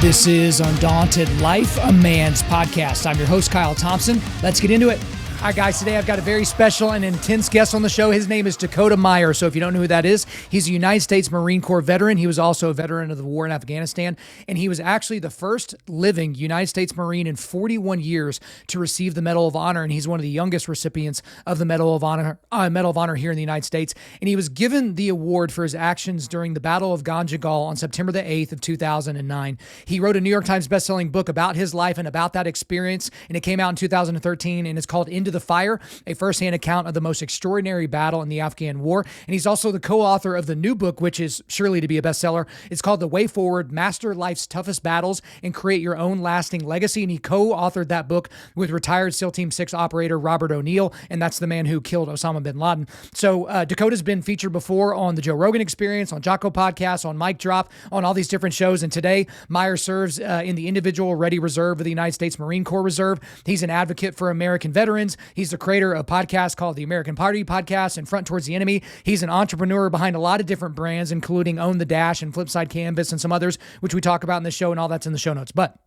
This is Undaunted.Life, a man's podcast. I'm your host, Kyle Thompson. Let's get into it. All right, guys, today I've got a very special and intense guest on the show. His name is Dakota Meyer. So if you don't know who that is, he's a United States Marine Corps veteran. He was also a veteran of the war in Afghanistan, and he was actually the first living United States Marine in 41 years to receive the Medal of Honor, and he's one of the youngest recipients of the Medal of Honor here in the United States. And he was given the award for his actions during the Battle of Ganjgal on September the 8th of 2009. He wrote a New York Times bestselling book about his life and about that experience, and it came out in 2013, and it's called Into the Fire, a firsthand account of the most extraordinary battle in the Afghan War. And he's also the co-author of the new book, which is surely to be a bestseller. It's called The Way Forward, Master Life's Toughest Battles and Create Your Own Lasting Legacy. And he co-authored that book with retired SEAL Team 6 operator Robert O'Neill, and that's the man who killed Osama Bin Laden. So Dakota's been featured before on the Joe Rogan Experience, on Jocko Podcast, on Mic Drop, on all these different shows. And today, Meyer serves in the Individual Ready Reserve of the United States Marine Corps Reserve. He's an advocate for American veterans. He's the creator of a podcast called the American Party Podcast and Front Towards the Enemy. He's an entrepreneur behind a lot of different brands, including Own the Dash and Flipside Canvas and some others, which we talk about in the show, and all that's in the show notes. But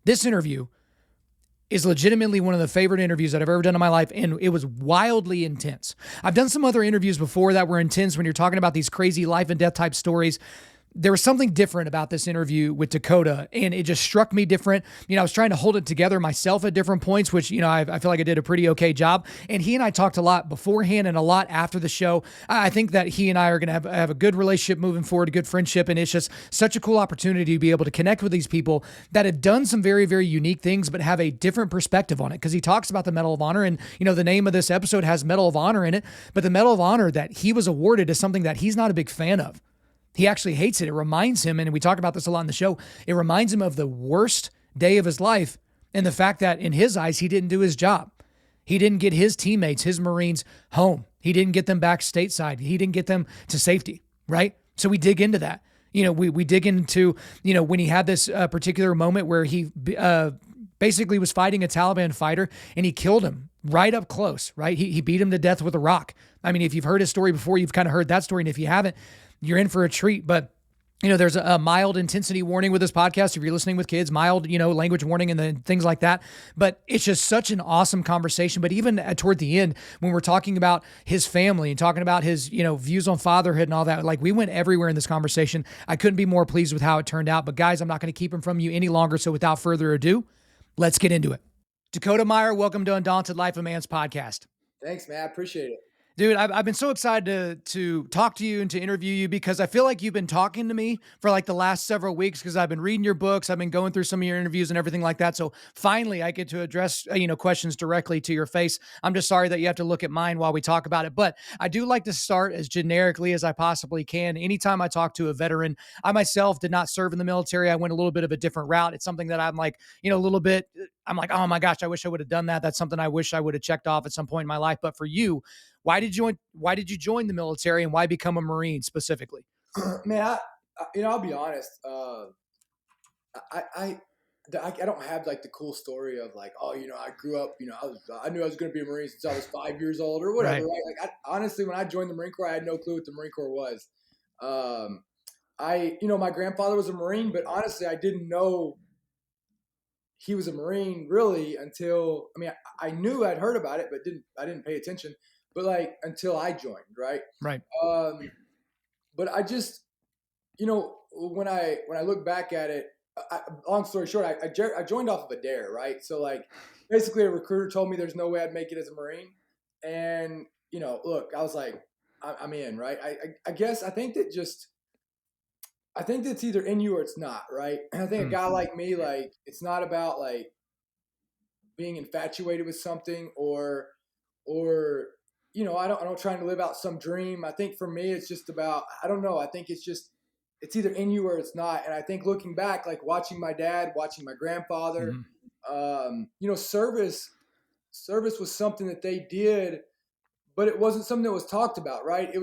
this interview is legitimately one of the favorite interviews that I've ever done in my life, and it was wildly intense. I've done some other interviews before that were intense when you're talking about these crazy life and death type stories. There was something different about this interview with Dakota, and it just struck me different. I was trying to hold it together myself at different points, which, I feel like I did a pretty okay job. And he and I talked a lot beforehand and a lot after the show. I think that he and I are going to have a good relationship moving forward, a good friendship, and it's just such a cool opportunity to be able to connect with these people that have done some very, very unique things, but have a different perspective on it. Because he talks about the Medal of Honor, and, the name of this episode has Medal of Honor in it, but the Medal of Honor that he was awarded is something that he's not a big fan of. He actually hates it. It reminds him, and we talk about this a lot in the show, it reminds him of the worst day of his life and the fact that in his eyes, he didn't do his job. He didn't get his teammates, his Marines, home. He didn't get them back stateside. He didn't get them to safety, right? So we dig into that. We dig into, when he had this particular moment where he basically was fighting a Taliban fighter and he killed him right up close, right? He beat him to death with a rock. I mean, if you've heard his story before, you've kind of heard that story. And if you haven't, you're in for a treat. But, there's a mild intensity warning with this podcast. If you're listening with kids, mild, language warning and then things like that. But it's just such an awesome conversation. But even toward the end, when we're talking about his family and talking about his, views on fatherhood and all that, like we went everywhere in this conversation. I couldn't be more pleased with how it turned out. But guys, I'm not going to keep him from you any longer. So without further ado, let's get into it. Dakota Meyer, welcome to Undaunted.Life, a man's podcast. Thanks, man. I appreciate it. Dude, I've been so excited to talk to you and to interview you because I feel like you've been talking to me for like the last several weeks because I've been reading your books. I've been going through some of your interviews and everything like that. So finally I get to address, questions directly to your face. I'm just sorry that you have to look at mine while we talk about it. But I do like to start as generically as I possibly can. Anytime I talk to a veteran, I myself did not serve in the military. I went a little bit of a different route. It's something that I'm like, I'm like, oh my gosh, I wish I would have done that. That's something I wish I would have checked off at some point in my life. But for you, why did you join the military and why become a Marine specifically? Man, I'll be honest. I don't have like the cool story of like, I grew up, I knew I was going to be a Marine since I was 5 years old or whatever. Right? Like honestly, when I joined the Marine Corps, I had no clue what the Marine Corps was. My grandfather was a Marine, but honestly, I didn't know he was a Marine really until, I knew I'd heard about it, but I didn't pay attention. But like until I joined, right? Right. But I just, when I look back at it, long story short, I joined off of a dare, right? So like basically a recruiter told me there's no way I'd make it as a Marine, and look, I was like, I'm in, right? I guess I think that it's either in you or it's not, right? And I think a guy like me, like it's not about like being infatuated with something or I don't trying to live out some dream. I think for me, it's just about, I don't know. I think it's either in you or it's not. And I think looking back, like watching my dad, watching my grandfather, service was something that they did, but it wasn't something that was talked about, right? Right. It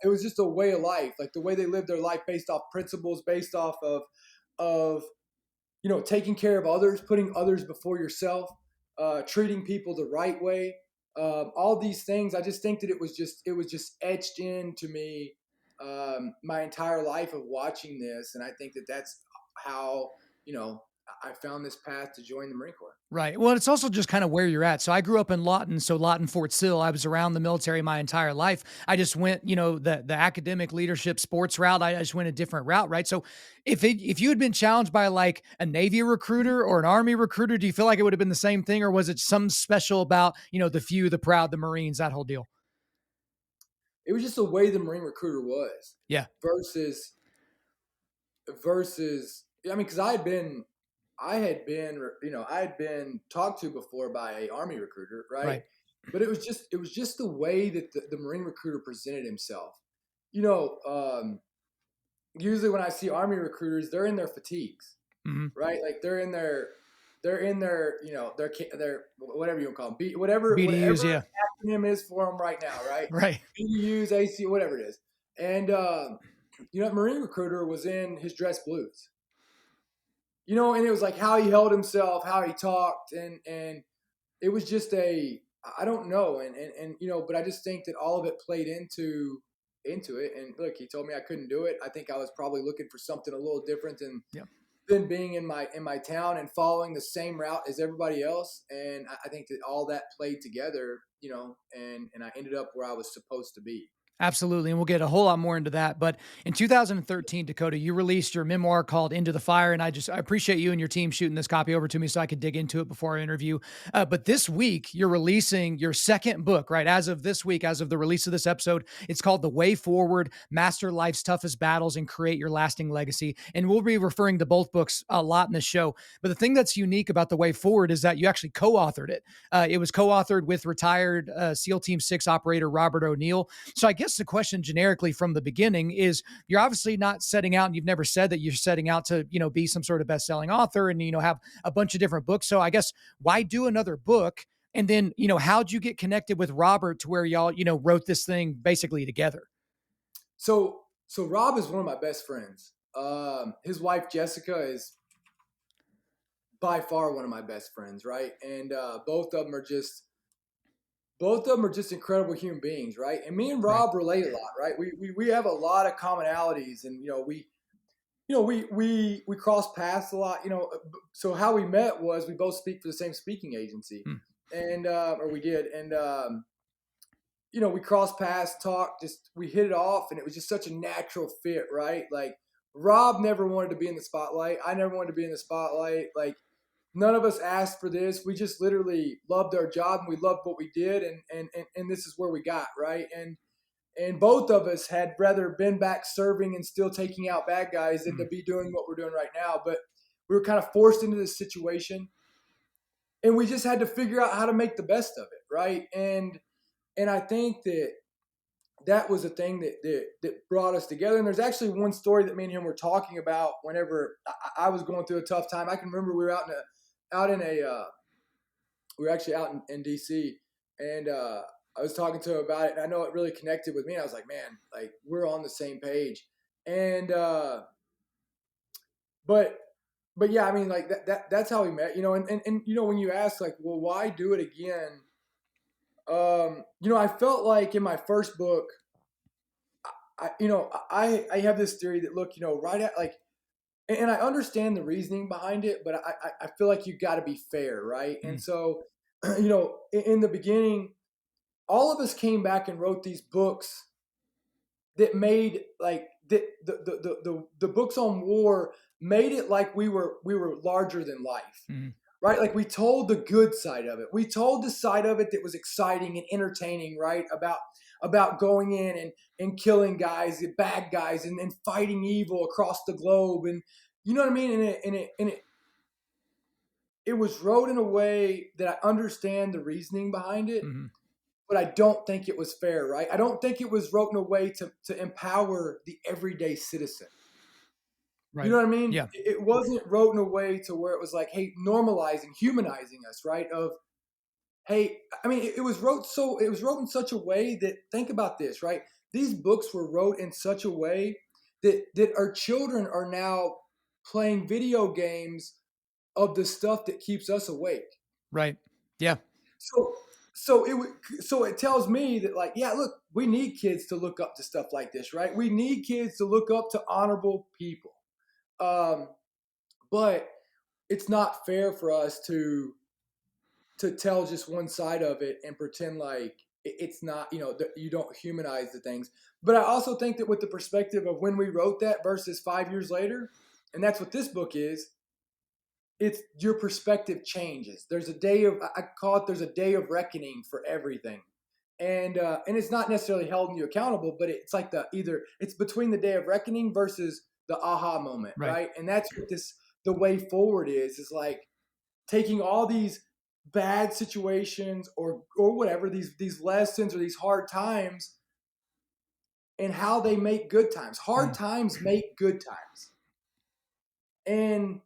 was just a way of life, like the way they lived their life based off principles, based off of taking care of others, putting others before yourself, treating people the right way. All these things, I just think that it was just etched into me my entire life of watching this, and I think that that's how I found this path to join the Marine Corps. Right. Well, it's also just kind of where you're at. So I grew up in Lawton, so Lawton, Fort Sill. I was around the military my entire life. I just went, the academic leadership sports route. I just went a different route, right? So if you had been challenged by like a Navy recruiter or an Army recruiter, do you feel like it would have been the same thing, or was it something special about the few, the proud, the Marines, that whole deal? It was just the way the Marine recruiter was Yeah. versus I mean, because I had been talked to before by a Army recruiter, right? Right. But it was just the way that the Marine recruiter presented himself. You know, usually when I see Army recruiters, they're in their fatigues, Hmm. right? Like they're in their, their whatever you want to call them, whatever BDUs. Yeah. acronym is for them right now, right? Right. BDUs, AC, whatever it is. And Marine recruiter was in his dress blues, and it was like how he held himself, how he talked, and it was just I don't know, and but I just think that all of it played into it. And look, he told me I couldn't do it. I think I was probably looking for something a little different Yeah. than being in my town and following the same route as everybody else. And I think that all that played together, and I ended up where I was supposed to be. Absolutely. And we'll get a whole lot more into that. But in 2013, Dakota, you released your memoir called Into the Fire. And I appreciate you and your team shooting this copy over to me so I could dig into it before our interview. But this week, you're releasing your second book, right? As of this week, as of the release of this episode, it's called The Way Forward: Master Life's Toughest Battles and Create Your Lasting Legacy. And we'll be referring to both books a lot in the show. But the thing that's unique about The Way Forward is that you actually co authored it. It was co authored with retired SEAL Team 6 operator Robert O'Neill. So I guess the question generically from the beginning is you're obviously not setting out, and you've never said that you're setting out to, be some sort of best-selling author and, have a bunch of different books. So I guess why do another book? And then, how'd you get connected with Robert to where y'all, wrote this thing basically together? So Rob is one of my best friends. His wife Jessica is by far one of my best friends, right? And both of them are just incredible human beings, right? And me and Right. Rob relate a lot, right? We have a lot of commonalities, and we cross paths a lot. So how we met was we both speak for the same speaking agency, Hmm. and or we did, and we crossed paths, talked, just we hit it off, and it was just such a natural fit, right? Like Rob never wanted to be in the spotlight. I never wanted to be in the spotlight. Like none of us asked for this. We just literally loved our job and we loved what we did, and this is where we got, right. And both of us had rather been back serving and still taking out bad guys than Hmm. to be doing what we're doing right now. But we were kind of forced into this situation, and we just had to figure out how to make the best of it, right. And I think that was a thing that brought us together. And there's actually one story that me and him were talking about whenever I was going through a tough time. I can remember we were we were actually out in DC, and I was talking to him about it, and I know it really connected with me. And I was like, man, like we're on the same page. And but yeah, I mean, like that's how we met, and when you ask like, well, why do it again? I felt like in my first book, I have this theory that look, right at like, and I understand the reasoning behind it, but I feel like you got to be fair, right? Hmm. And so, in the beginning, all of us came back and wrote these books that made like the books on war made it like we were larger than life, Hmm. right? Like we told the good side of it. We told the side of it that was exciting and entertaining, right? About going in and killing guys, bad guys, and fighting evil across the globe, and you know what I mean. And it was wrote in a way that I understand the reasoning behind it, Hmm. but I don't think it was fair, right? I don't think it was wrote in a way to empower the everyday citizen. You Right. know what I mean? Yeah. It wasn't wrote in a way to where it was like, hey, normalizing, humanizing us, right? Of hey, I mean, it was wrote in such a way that, think about this, right? These books were wrote in such a way that our children are now playing video games of the stuff that keeps us awake. Right. Yeah. So so it tells me that, like, yeah, look, we need kids to look up to stuff like this, right? We need kids to look up to honorable people. Um, but it's not fair for us to tell just one side of it and pretend like it's not, you don't humanize the things. But I also think that with the perspective of when we wrote that versus 5 years later, and that's what this book is, it's your perspective changes. There's a day of, I call it, there's a day of reckoning for everything. And it's not necessarily holding you accountable, but it's like it's between the day of reckoning versus the aha moment, Right. right? And that's what the way forward is like taking all these bad situations or whatever, these lessons or these hard times, and how they make good times. Hard times make good times. And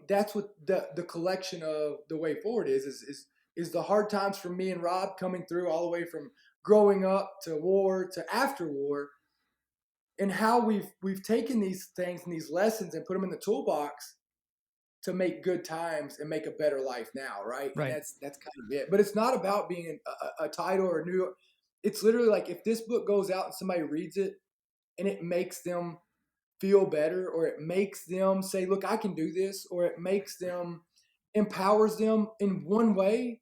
that's what the collection of the way forward is the hard times for me and Rob, coming through all the way from growing up to war to after war, and how we've taken these things and these lessons and put them in the toolbox to make good times and make a better life now, right? And Right. that's kind of it. But it's not about being a title or a new. It's literally like, if this book goes out and somebody reads it and it makes them feel better, or it makes them say, look, I can do this, or it makes them, empowers them in one way,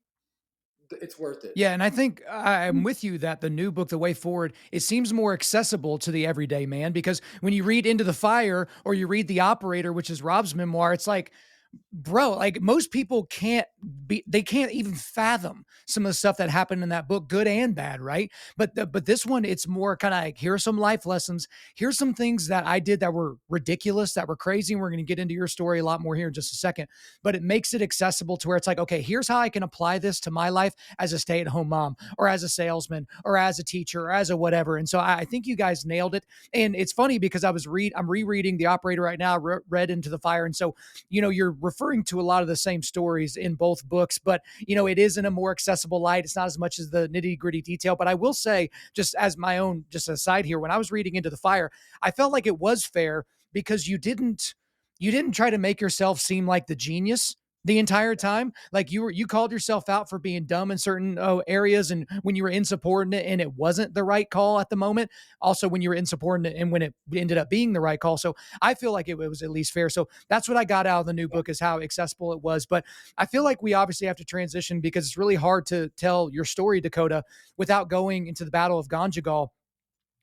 it's worth it. Yeah, and I think I'm with you that the new book, The Way Forward, it seems more accessible to the everyday man, because when you read Into the Fire or you read The Operator, which is Rob's memoir, it's like, bro, like most people they can't even fathom some of the stuff that happened in that book, good and bad, right? But this one, it's more kind of like, here are some life lessons. Here's some things that I did that were ridiculous, that were crazy. And we're going to get into your story a lot more here in just a second. But it makes it accessible to where it's like, okay, here's how I can apply this to my life as a stay-at-home mom, or as a salesman, or as a teacher, or as a whatever. And so I think you guys nailed it. And it's funny because I'm rereading The Operator right now, read Into the Fire. And so, you're referring to a lot of the same stories in both books, but it is in a more accessible light. It's not as much as the nitty gritty detail. But I will say, just as my own, just aside here, when I was reading Into the Fire, I felt like it was fair because you didn't try to make yourself seem like the genius the entire time. Like you called yourself out for being dumb in certain areas, and when you were insubordinate and it wasn't the right call at the moment. Also, when you were insubordinate and when it ended up being the right call. So I feel like it was at least fair. So that's what I got out of the new book, is how accessible it was. But I feel like we obviously have to transition, because it's really hard to tell your story, Dakota, without going into the Battle of Ganjagal.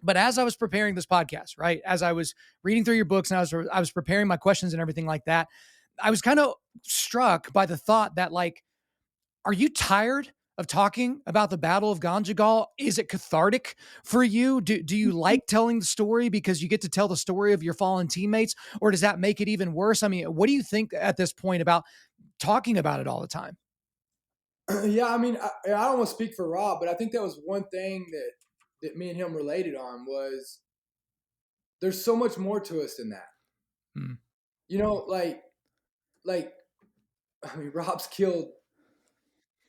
But as I was preparing this podcast, right, as I was reading through your books and I was preparing my questions and everything like that, I was kind of struck by the thought that, like, are you tired of talking about the Battle of Ganjagal? Is it cathartic for you? Do you like telling the story because you get to tell the story of your fallen teammates, or does that make it even worse? I mean, what do you think at this point about talking about it all the time? Yeah, I mean, I don't want to speak for Rob, but I think that was one thing that me and him related on, was there's so much more to us than that. Hmm. You know, like I mean, Rob's killed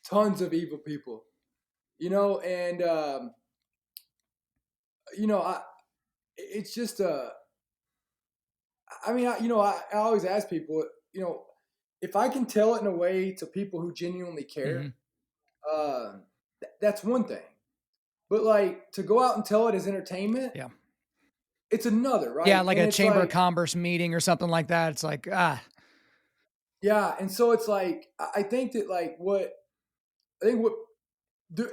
tons of evil people. And I it's just I mean, I always ask people, if I can tell it in a way to people who genuinely care, Mm-hmm. that's one thing. But like, to go out and tell it as entertainment, Yeah. it's another, Yeah. right? Like And a it's chamber of like, commerce meeting or something like that. It's like, yeah. And so it's like, I think that, like, I think what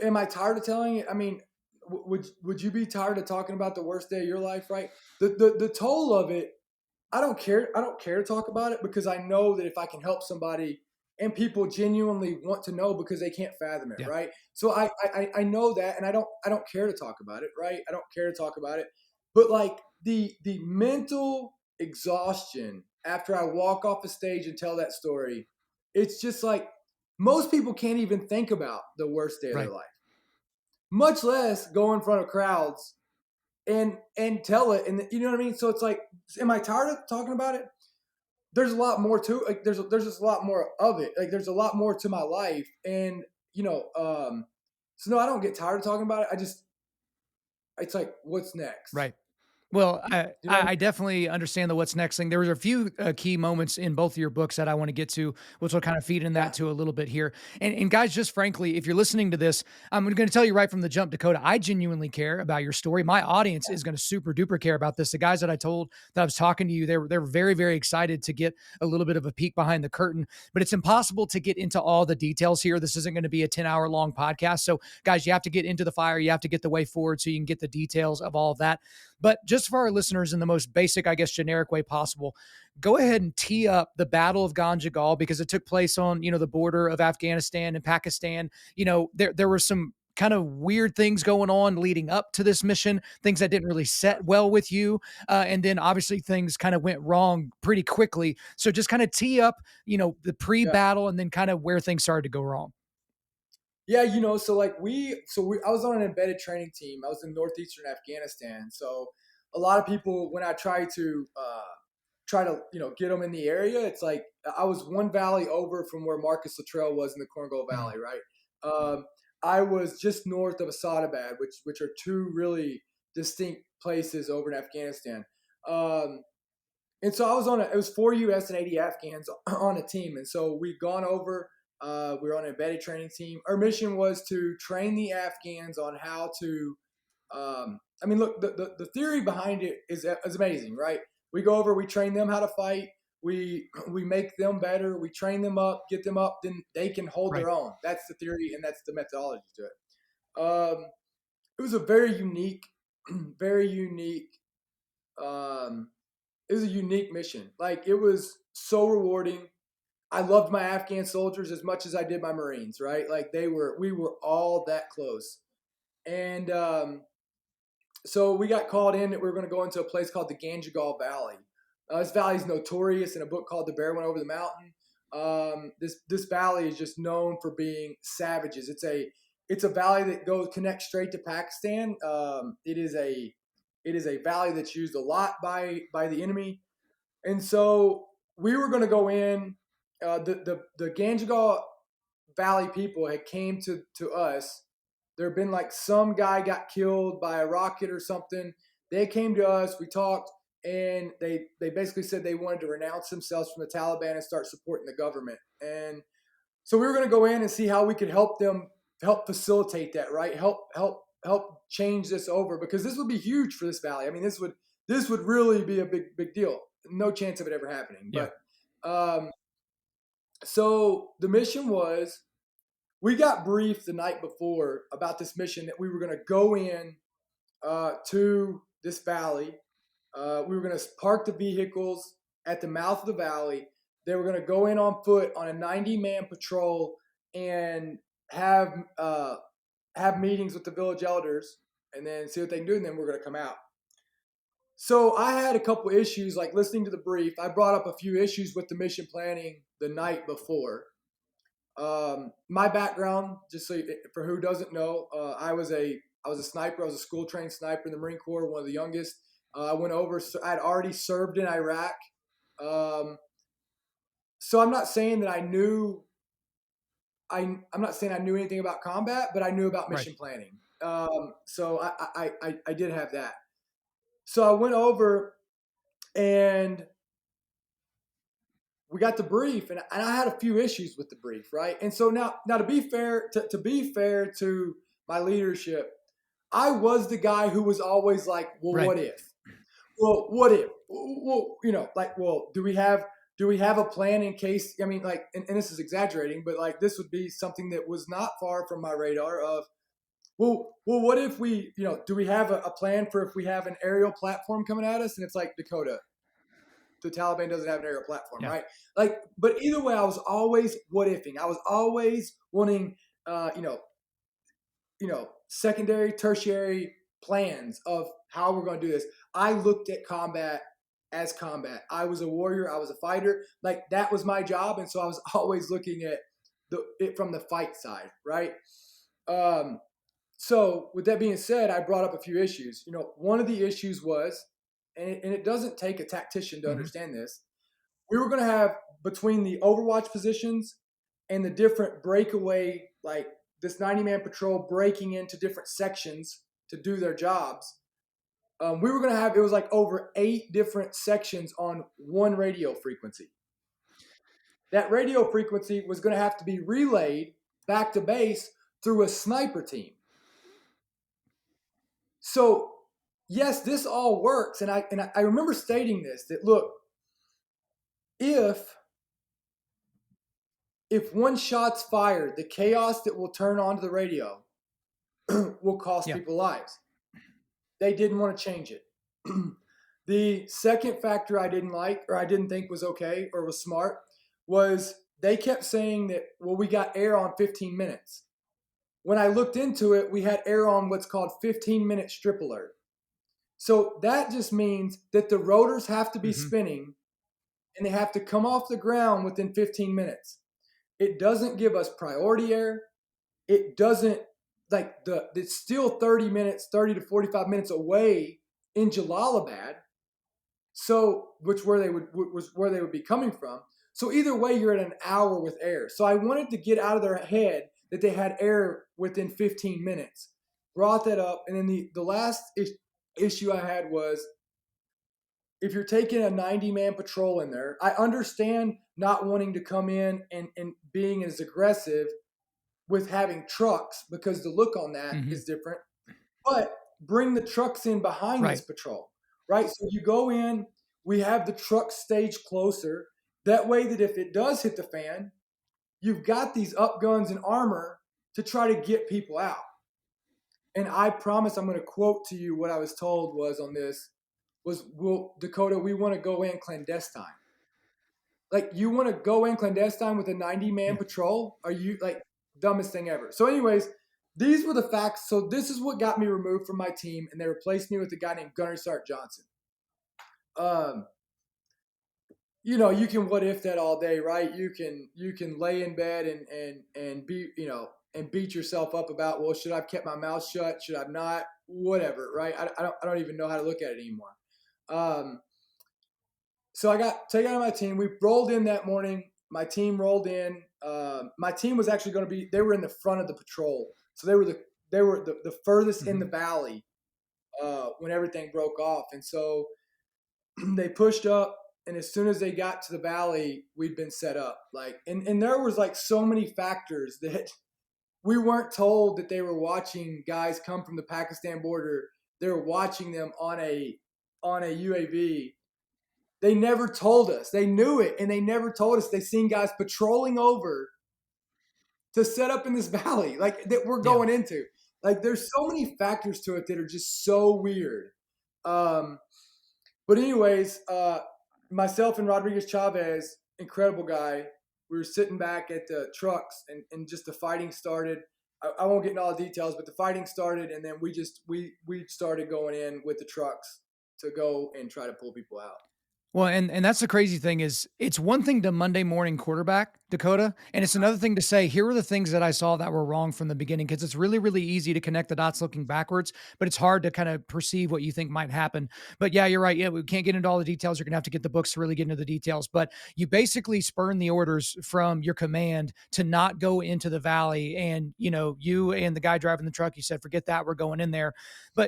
am I tired of telling it? I mean, would you be tired of talking about the worst day of your life, right? The toll of it, I don't care. I don't care to talk about it, because I know that if I can help somebody, and people genuinely want to know because they can't fathom it, yeah. right? So I know that, and I don't care to talk about it, right? I don't care to talk about it. But like, the mental exhaustion after I walk off the stage and tell that story, it's just like, most people can't even think about the worst day of their Right. life, much less go in front of crowds and tell it. And you know what I mean? So it's like, am I tired of talking about it? There's a lot more to, like, there's just a lot more of it. Like, there's a lot more to my life. And so no, I don't get tired of talking about it. It's like, what's next? Right. Well, You know what I I mean? definitely understand the what's next thing. There was a few key moments in both of your books that I want to get to, which will kind of feed in that Yeah. to a little bit here. And guys, just frankly, if you're listening to this, I'm going to tell you right from the jump, Dakota, I genuinely care about your story. My audience is going to super duper care about this. The guys that I told that I was talking to you, they're very, very excited to get a little bit of a peek behind the curtain, but it's impossible to get into all the details here. This isn't going to be a 10-hour long podcast. So guys, you have to get into the fire. You have to get the way forward so you can get the details of all of that. But just for our listeners in the most basic, I guess, generic way possible, go ahead and tee up the Battle of Ganjagal because it took place on, the border of Afghanistan and Pakistan. There were some kind of weird things going on leading up to this mission, things that didn't really set well with you. And then obviously things kind of went wrong pretty quickly. So just kind of tee up, the Yeah. pre-battle and then kind of where things started to go wrong. Yeah, so like I was on an embedded training team. I was in northeastern Afghanistan. So a lot of people, when I try to get them in the area, it's like I was one valley over from where Marcus Luttrell was in the Korengal Mhm. Valley, right? I was just north of Asadabad, which are two really distinct places over in Afghanistan. Um, and so it was 4 US and 80 Afghans on a team. And so we'd gone over, we were on an embedded training team. Our mission was to train the Afghans on how to, I mean, look, the theory behind it is amazing, right? We go over, we train them how to fight. We make them better. We train them up, get them up, then they can hold Right. their own. That's the theory, and that's the methodology to it. It was a very unique, very unique um, it was a unique mission. Like, it was so rewarding. I loved my Afghan soldiers as much as I did my Marines, right? Like, we were all that close. And so we got called in that we were going to go into a place called the Ganjagal Valley. This valley is notorious in a book called The Bear Went Over the Mountain. This valley is just known for being savages. It's a valley that connects straight to Pakistan. It is a valley that's used a lot by the enemy. And so we were going to go in. The Ganjagal Valley people had came to us. There had been like some guy got killed by a rocket or something. They came to us. We talked, and they basically said they wanted to renounce themselves from the Taliban and start supporting the government. And so we were going to go in and see how we could help facilitate that, right? Help change this over, because this would be huge for this valley. I mean, this would really be a big deal. No chance of it ever happening. Yeah. But so the mission was, we got briefed the night before about this mission that we were going to go in to this valley. We were going to park the vehicles at the mouth of the valley. They were going to go in on foot on a 90-man patrol and have meetings with the village elders, and then see what they can do. And then we're going to come out. So I had a couple issues, like listening to the brief. I brought up a few issues with the mission planning the night before. My background, just for who doesn't know, I was a sniper. I was a school trained sniper in the Marine Corps, one of the youngest. I went over. I'd already served in Iraq. So I'm not saying that I knew. I'm not saying I knew anything about combat, but I knew about Right. mission planning. So I did have that. So I went over, and we got the brief, and I had a few issues with the brief, right? And so now to be fair to my leadership, I was the guy who was always like, well, Right. what if? Well, what if? Well, well, do we have a plan in case? I mean, like, and this is exaggerating, but like, this would be something that was not far from my radar of, well, what if do we have a plan for if we have an aerial platform coming at us? And it's like, Dakota, the Taliban doesn't have an aerial platform, Yeah. right? Like, but either way, I was always what ifing. I was always wanting, secondary, tertiary plans of how we're going to do this. I looked at combat as combat. I was a warrior. I was a fighter. Like, that was my job, and so I was always looking at it from the fight side, right? So with that being said, I brought up a few issues. One of the issues was, and it doesn't take a tactician to Hmm. understand this, we were going to have, between the overwatch positions and the different breakaway, like, this 90-man patrol breaking into different sections to do their jobs. We were going to have, it was like over 8 different sections on one radio frequency. That radio frequency was going to have to be relayed back to base through a sniper team. So yes, this all works. And I remember stating this, that look, if one shot's fired, the chaos that will turn onto the radio will cost people lives. They didn't want to change it. The second factor I didn't like, or I didn't think was okay or was smart, was they kept saying that, well, we got air on 15 minutes. When I looked into it, we had air on what's called 15-minute strip alert. So that just means that the rotors have to be spinning and they have to come off the ground within 15 minutes. It doesn't give us priority air. It doesn't, like, it's still 30 to 45 minutes away in Jalalabad. So, was where they would be coming from. So either way, you're at an hour with air. So I wanted to get out of their head that they had air within 15 minutes. Brought that up. And then the last issue I had was, if you're taking a 90-man patrol in there, I understand not wanting to come in and being as aggressive with having trucks, because the look on that is different. But bring the trucks in behind this patrol, right? So you go in, we have the truck staged closer. That way that if it does hit the fan, you've got these up guns and armor to try to get people out. And I promise I'm going to quote to you what I was told was on this was, well, Dakota, we want to go in clandestine. Like, you want to go in clandestine with a 90-man patrol? Are you, like, dumbest thing ever? So anyways, these were the facts. So this is what got me removed from my team, and they replaced me with a guy named Gunner Sart Johnson. You know, you can what if that all day, right? You can lay in bed and be, you know, and beat yourself up about, well, should I have kept my mouth shut? Should I have not? Whatever, right? I don't even know how to look at it anymore. So I got taken out of my team. We rolled in that morning. My team rolled in. My team was actually going to be, they were in the front of the patrol. So they were the furthest in the valley when everything broke off. And so they pushed up, and as soon as they got to the valley, we'd been set up. Like, and there was like so many factors that we weren't told that they were watching guys come from the Pakistan border. They were watching them on a UAV. They never told us. They knew it, and they never told us. They seen guys patrolling over to set up in this valley, like, that we're going into. Like, there's so many factors to it that are just so weird. But anyways, myself and Rodriguez Chavez, incredible guy, we were sitting back at the trucks, and just the fighting started. I won't get into all the details, but the fighting started, and then we started going in with the trucks to go and try to pull people out. Well, and that's the crazy thing is, it's one thing to Monday morning quarterback, Dakota, and it's another thing to say, here are the things that I saw that were wrong from the beginning, because it's really, really easy to connect the dots looking backwards, but it's hard to kind of perceive what you think might happen. But yeah, you're right. Yeah, we can't get into all the details. You're going to have to get the books to really get into the details. But you basically spurn the orders from your command to not go into the valley. And, you know, you and the guy driving the truck, you said, forget that, we're going in there.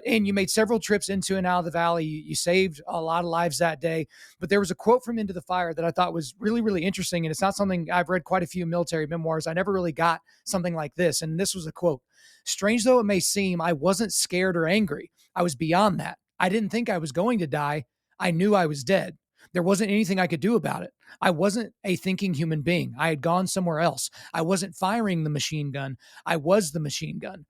And you made several trips into and out of the valley. You saved a lot of lives that day. But there was a quote from Into the Fire that I thought was really, really interesting. And it's not something, I've read quite a few military memoirs. I never really got something like this. And this was a quote: "Strange though it may seem, I wasn't scared or angry. I was beyond that. I didn't think I was going to die. I knew I was dead. There wasn't anything I could do about it. I wasn't a thinking human being. I had gone somewhere else. I wasn't firing the machine gun. I was the machine gun."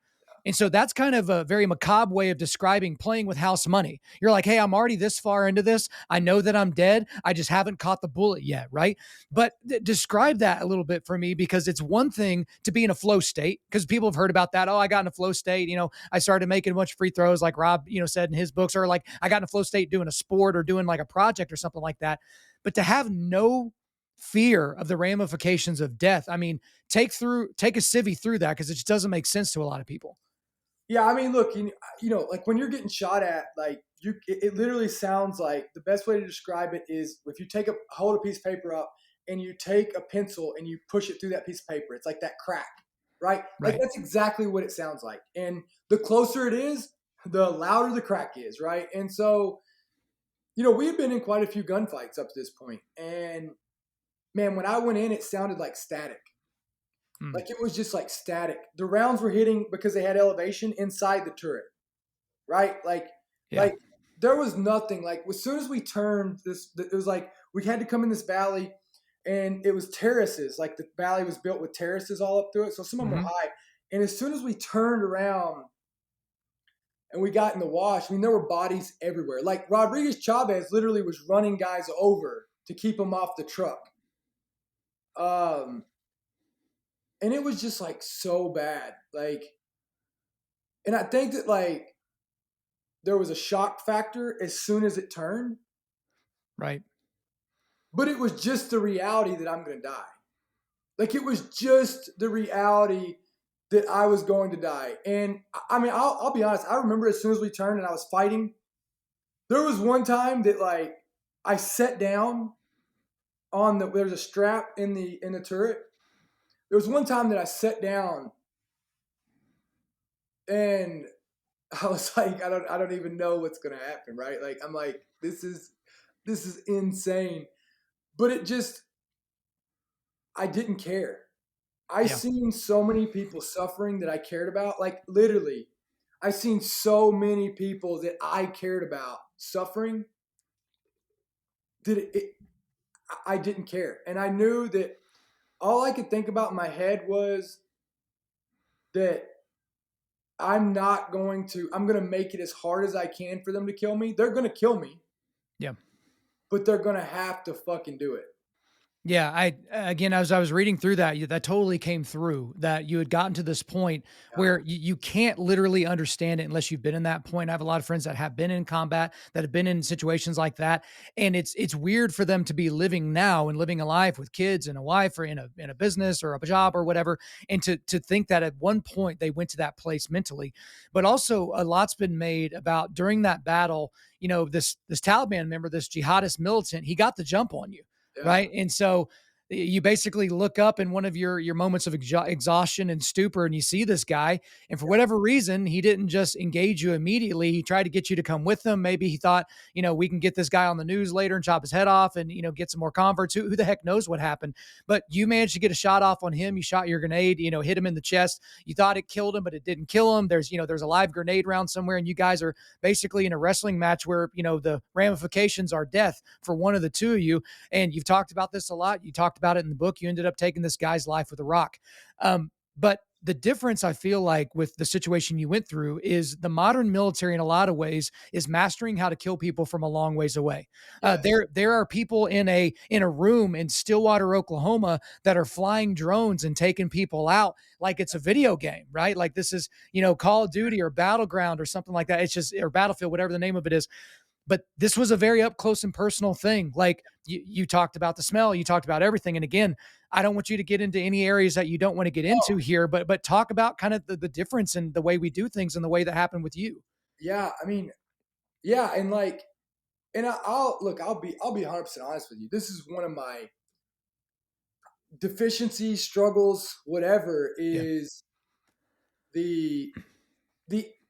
And so that's kind of a very macabre way of describing playing with house money. You're like, hey, I'm already this far into this. I know that I'm dead. I just haven't caught the bullet yet, right? But describe that a little bit for me, because it's one thing to be in a flow state, because people have heard about that. Oh, I got in a flow state. You know, I started making a bunch of free throws, like Rob, you know, said in his books, or like I got in a flow state doing a sport or doing like a project or something like that. But to have no fear of the ramifications of death, I mean, take a civvy through that, because it just doesn't make sense to a lot of people. Yeah, I mean, look, you know, like when you're getting shot at, like it literally sounds like, the best way to describe it is, if you hold a piece of paper up and you take a pencil and you push it through that piece of paper, it's like that crack. right? Like Right. that's exactly what it sounds like. And the closer it is, the louder the crack is, right? And so, we've been in quite a few gunfights up to this point. And man, when I went in, it sounded like static. Mm. Like it was just like static. The rounds were hitting because they had elevation inside the turret, right? Yeah. Like there was nothing. Like as soon as we turned this, it was like we had to come in this valley, and it was terraces. Like the valley was built with terraces all up through it, so some of them were Hmm. high. And as soon as we turned around and we got in the wash, I mean, there were bodies everywhere. Like Rodriguez Chavez literally was running guys over to keep them off the truck. Um, and it was just like so bad. Like, and I think that like there was a shock factor as soon as it turned, Right. but it was just the reality that I'm going to die. Like it was just the reality that I was going to die. And I mean, I'll be honest. I remember as soon as we turned and I was fighting, there was one time that like I sat down there's a strap in the turret. There was one time that I sat down and I was like, I don't even know what's gonna happen, right? Like I'm like, this is insane. But I didn't care. I Yeah. seen so many people suffering that I cared about. Like literally, I seen so many people that I cared about suffering that I didn't care. And I knew that all I could think about in my head was that I'm going to make it as hard as I can for them to kill me. They're going to kill me, Yeah. but they're going to have to fucking do it. Yeah, again, as I was reading through that, that totally came through that you had gotten to this point Yeah. where you can't literally understand it unless you've been in that point. I have a lot of friends that have been in combat, that have been in situations like that, and it's weird for them to be living now and living a life with kids and a wife or in a business or a job or whatever, and to think that at one point they went to that place mentally. But also, a lot's been made about during that battle. This Taliban member, this jihadist militant, he got the jump on you, Yeah. right? And so you basically look up in one of your moments of exhaustion and stupor, and you see this guy, and for whatever reason he didn't just engage you immediately. He tried to get you to come with him. Maybe he thought, we can get this guy on the news later and chop his head off and get some more converts. Who the heck knows what happened? But you managed to get a shot off on him. You shot your grenade, hit him in the chest. You thought it killed him, but it didn't kill him. There's a live grenade round somewhere, and you guys are basically in a wrestling match where the ramifications are death for one of the two of you. And you've talked about this a lot. You talked about it in the book. You ended up taking this guy's life with a rock. But the difference, I feel like, with the situation you went through is the modern military in a lot of ways is mastering how to kill people from a long ways away. Yes. There are people in a room in Stillwater, Oklahoma, that are flying drones and taking people out like it's a video game, right? Like this is, Call of Duty or Battleground or something like that. It's just, or Battlefield, whatever the name of it is. But this was a very up close and personal thing. Like you talked about the smell, you talked about everything. And again, I don't want you to get into any areas that you don't want to get into here, but talk about kind of the difference in the way we do things and the way that happened with you. Yeah. I mean, yeah. And like, and I'll look, I'll be 100% honest with you. This is one of my deficiencies, struggles, whatever, Yeah. is the,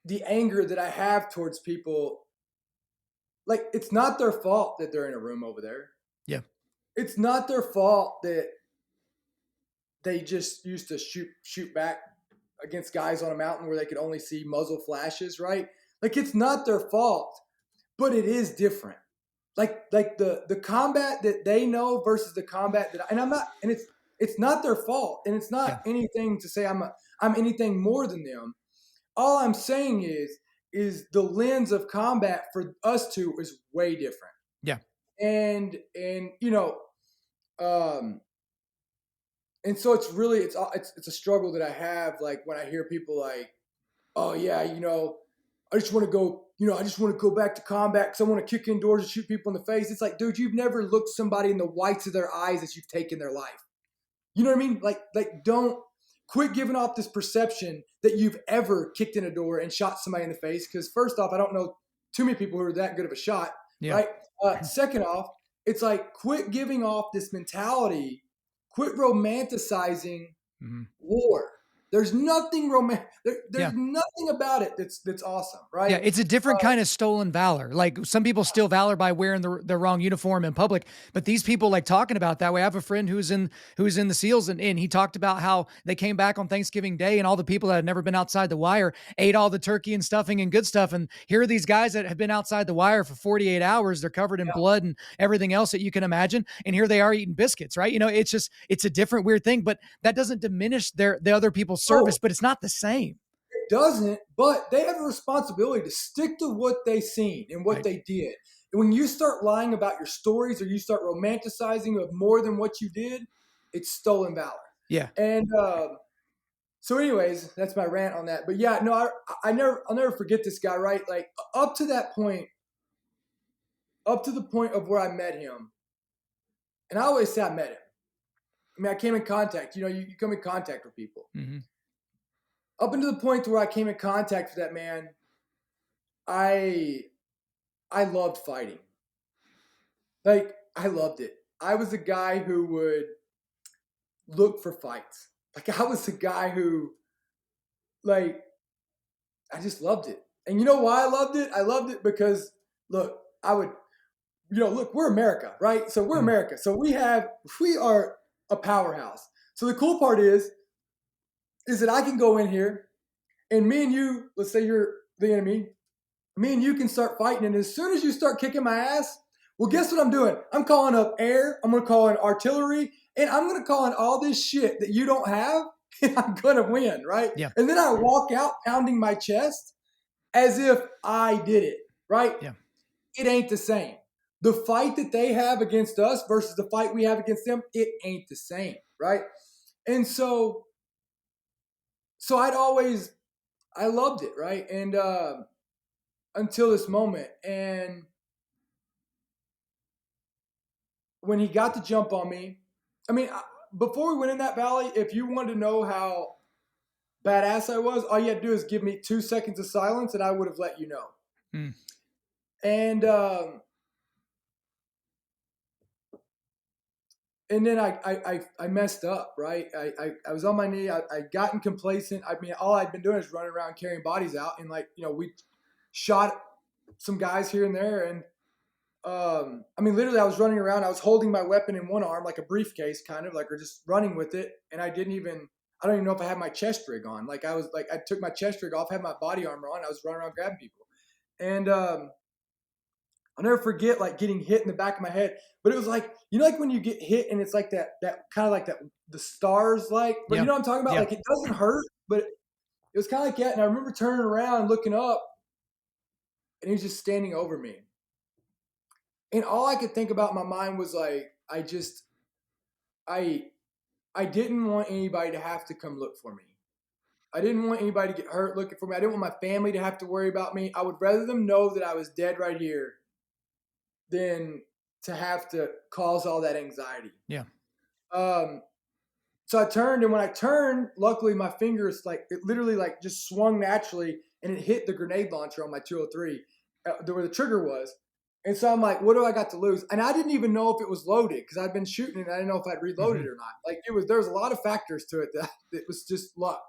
the anger that I have towards people. Like it's not their fault that they're in a room over there. Yeah. It's not their fault that they just used to shoot back against guys on a mountain where they could only see muzzle flashes, right? Like it's not their fault, but it is different. Like the combat that they know versus the combat that and I'm not and it's not their fault, and it's Yeah. not anything to say I'm anything more than them. All I'm saying is the lens of combat for us two is way different. Yeah. And um and so it's really it's a struggle that I have, like when I hear people like, oh yeah, I just want to go, I just want to go back to combat because I want to kick in doors and shoot people in the face. It's like, dude, you've never looked somebody in the whites of their eyes as you've taken their life. You know what I mean? Like don't quit giving off this perception that you've ever kicked in a door and shot somebody in the face. Because first off, I don't know too many people who are that good of a shot, Yeah. right? Second off, it's like quit giving off this mentality, quit romanticizing Mm-hmm. war. There's nothing romantic. Yeah. There's nothing about it that's awesome, Yeah, right? it's a different kind of stolen valor. Like some people steal valor by wearing the wrong uniform in public, but these people like talking about that way. I have a friend who's in the SEALs, and he talked about how they came back on Thanksgiving Day, and all the people that had never been outside the wire ate all the turkey and stuffing and good stuff. And here are these guys that have been outside the wire for 48 hours. They're covered in blood and everything else that you can imagine, and here they are eating biscuits, right? It's a different weird thing, but that doesn't diminish the other people's Oh, service, but it's not the same. it doesn't, but they have a responsibility to stick to what they seen and what Right. they did. And when you start lying about your stories or you start romanticizing of more than what you did, it's stolen valor. Yeah. And so, anyways, that's my rant on that. But yeah, no, I'll never forget this guy. Right, like up to that point, up to the point of where I met him, and I always say I met him. I mean, I came in contact. You come in contact with people. Mm-hmm. Up until the point where I came in contact with that man, I loved fighting. Like I loved it. I was a guy who would look for fights. Like I was a guy who, like, I just loved it. And you know why I loved it? I loved it because look, I would, look, we're America, right? So we're America. So we are a powerhouse. So the cool part is that I can go in here and me and you, let's say you're the enemy, me and you can start fighting. And as soon as you start kicking my ass, well, guess what I'm doing? I'm calling up air. I'm going to call in artillery. And I'm going to call in all this shit that you don't have. And I'm going to win, right? Yeah. And then I walk out pounding my chest as if I did it, right? Yeah. It ain't the same. The fight that they have against us versus the fight we have against them, it ain't the same, right? And so I loved it, right? And until this moment. And when he got the jump on me, I mean, before we went in that valley, if you wanted to know how badass I was, all you had to do is give me 2 seconds of silence and I would have let you know. Mm. And then I messed up, right? I was on my knee. I gotten complacent. I mean, all I'd been doing is running around carrying bodies out. And we shot some guys here and there. And I mean, literally I was running around. I was holding my weapon in one arm, like a briefcase kind of like, or just running with it. And I don't even know if I had my chest rig on. Like I took my chest rig off, had my body armor on. I was running around grabbing people. And I'll never forget like getting hit in the back of my head, but it was like, like when you get hit and it's like that kind of like that, the stars, like, but Yeah. you know what I'm talking about? Yeah. Like it doesn't hurt, but it was kind of like that. And I remember turning around and looking up and he was just standing over me. And all I could think about in my mind was like, I didn't want anybody to have to come look for me. I didn't want anybody to get hurt looking for me. I didn't want my family to have to worry about me. I would rather them know that I was dead right here than to have to cause all that anxiety. Yeah. So I turned, and when I turned, luckily my fingers, like, it literally like just swung naturally and it hit the grenade launcher on my 203, where the trigger was. And so I'm like, what do I got to lose? And I didn't even know if it was loaded because I'd been shooting and I didn't know if I'd reloaded or not. Like there was a lot of factors to it that it was just luck.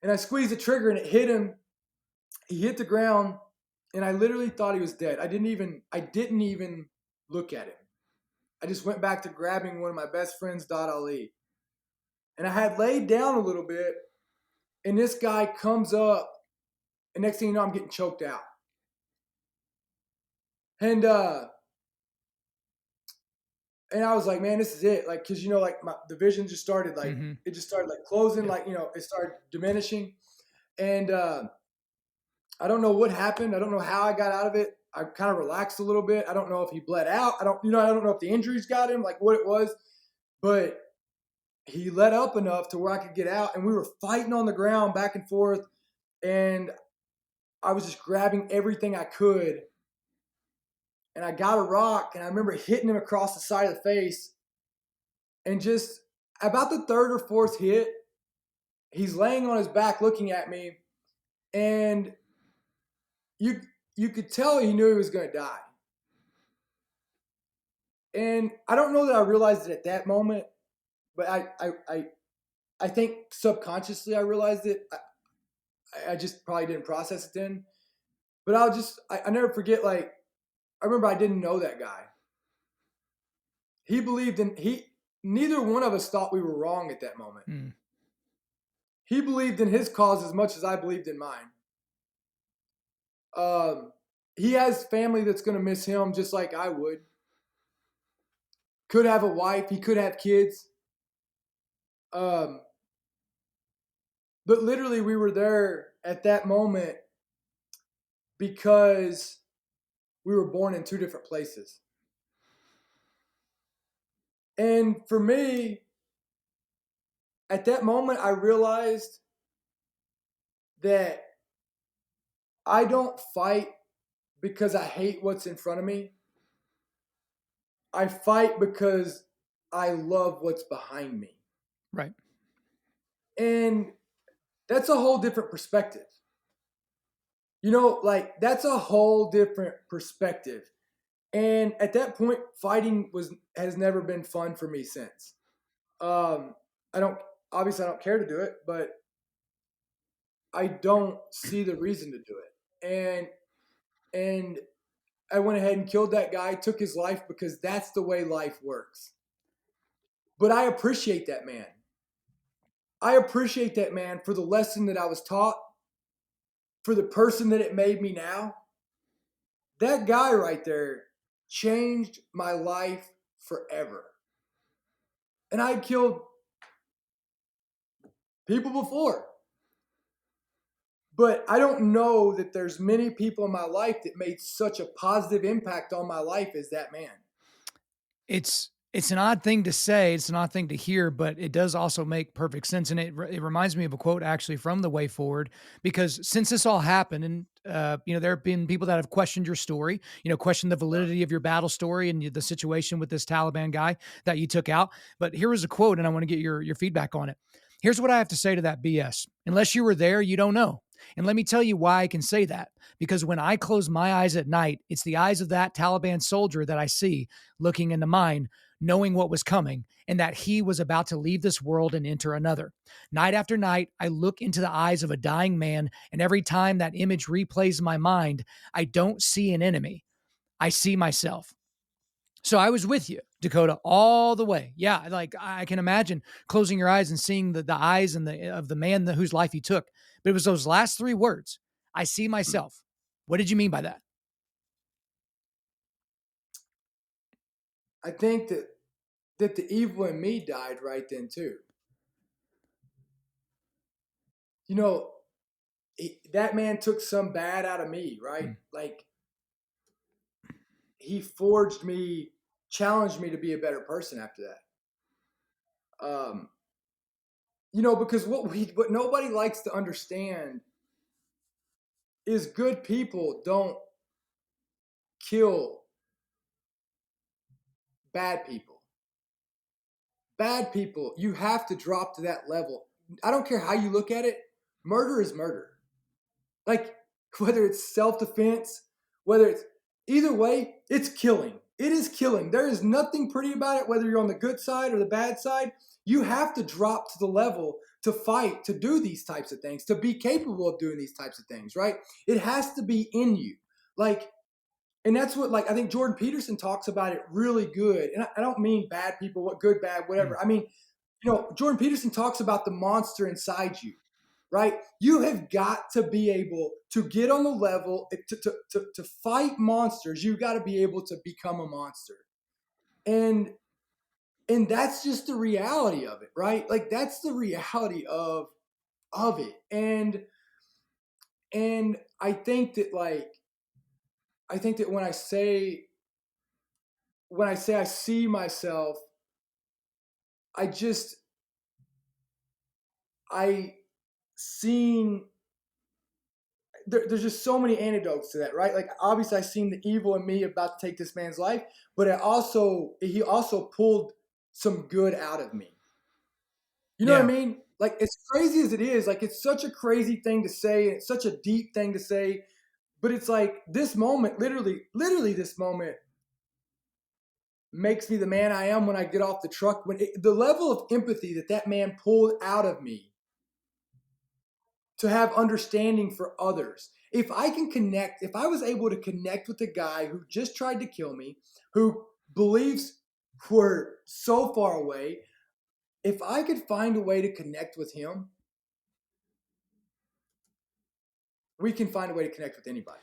And I squeezed the trigger and it hit him. He hit the ground and I literally thought he was dead. I didn't even look at him. I just went back to grabbing one of my best friends, Dot Ali. And I had laid down a little bit and this guy comes up and next thing you know, I'm getting choked out. And I was like, man, this is it. Like, cause like the vision just started like, it just started like closing, like, it started diminishing. And I don't know what happened. I don't know how I got out of it. I kind of relaxed a little bit. I don't know if he bled out. I don't know if the injuries got him, like what it was, but he let up enough to where I could get out. And we were fighting on the ground back and forth. And I was just grabbing everything I could. And I got a rock and I remember hitting him across the side of the face. And just about the third or fourth hit, he's laying on his back looking at me. And you could tell he knew he was going to die. And I don't know that I realized it at that moment, but I think subconsciously I realized it. I just probably didn't process it then. But I never forget, like, I remember I didn't know that guy. He believed in, neither one of us thought we were wrong at that moment. Mm. He believed in his cause as much as I believed in mine. He has family that's going to miss him just like I would. Could have a wife. He could have kids. But literally, we were there at that moment because we were born in two different places. And for me, at that moment, I realized that I don't fight because I hate what's in front of me. I fight because I love what's behind me. Right. And that's a whole different perspective. You know, like, that's a whole different perspective. And at that point, fighting has never been fun for me since. I don't obviously I don't care to do it, but I don't see the reason to do it. And I went ahead and killed that guy, took his life because that's the way life works. But I appreciate that man. I appreciate that man for the lesson that I was taught, for the person that it made me now. That guy right there changed my life forever. And I killed people before. But I don't know that there's many people in my life that made such a positive impact on my life as that man. It's an odd thing to say, it's an odd thing to hear, but it does also make perfect sense. And it reminds me of a quote actually from The Way Forward, because since this all happened, and there have been people that have questioned your story, questioned the validity of your battle story and the situation with this Taliban guy that you took out. But here was a quote, and I want to get your feedback on it. Here's what I have to say to that BS. Unless you were there, you don't know. And let me tell you why I can say that. Because when I close my eyes at night, it's the eyes of that Taliban soldier that I see looking into mine, knowing what was coming and that he was about to leave this world and enter another. Night after night, I look into the eyes of a dying man, and every time that image replays in my mind, I don't see an enemy. I see myself. So I was with you, Dakota, all the way. Yeah, like I can imagine closing your eyes and seeing the eyes and of the man whose life you took. But it was those last three words. I see myself. What did you mean by that? I think that the evil in me died right then too. You know, that man took some bad out of me, right? Like, he forged me, challenged me to be a better person after that. Because what nobody likes to understand is good people don't kill bad people. Bad people, you have to drop to that level. I don't care how you look at it. Murder is murder. Like, whether it's self-defense, whether it's either way, it's killing. It is killing. There is nothing pretty about it, whether you're on the good side or the bad side. You have to drop to the level to fight, to do these types of things, to be capable of doing these types of things, right? It has to be in you. Like, and that's what, like, I think Jordan Peterson talks about it really good. And I don't mean bad people, what good, bad, whatever. I mean, Jordan Peterson talks about the monster inside you, right? You have got to be able to get on the level to fight monsters. You got to be able to become a monster. And that's just the reality of it, right? Like, that's the reality of it. And I think that, like, when I say I see myself, I seen there's just so many antidotes to that, right? Like, obviously I seen the evil in me about to take this man's life, but he also pulled some good out of me. You know what I mean? Like, as crazy as it is, like, it's such a crazy thing to say, and it's such a deep thing to say, but it's like this moment, literally this moment makes me the man I am when I get off the truck. The level of empathy that man pulled out of me to have understanding for others. If I can connect, if I was able to connect with a guy who just tried to kill me, who believes we're so far away, if I could find a way to connect with him, we can find a way to connect with anybody.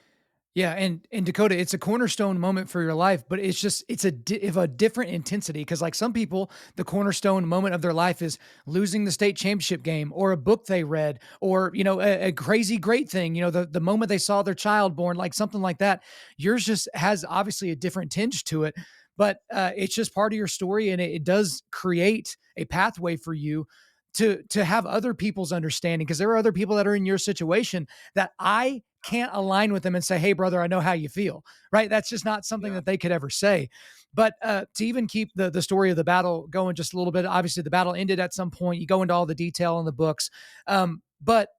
Yeah, and Dakota, it's a cornerstone moment for your life, but it's of a different intensity because like some people, the cornerstone moment of their life is losing the state championship game or a book they read or a crazy great thing, the moment they saw their child born, like something like that. Yours just has obviously a different tinge to it, but it's just part of your story, and it does create a pathway for you to have other people's understanding because there are other people that are in your situation that I can't align with them and say, "Hey, brother, I know how you feel." Right? That's just not something Yeah. that they could ever say. But to even keep the story of the battle going just a little bit, obviously the battle ended at some point. You go into all the detail in the books, but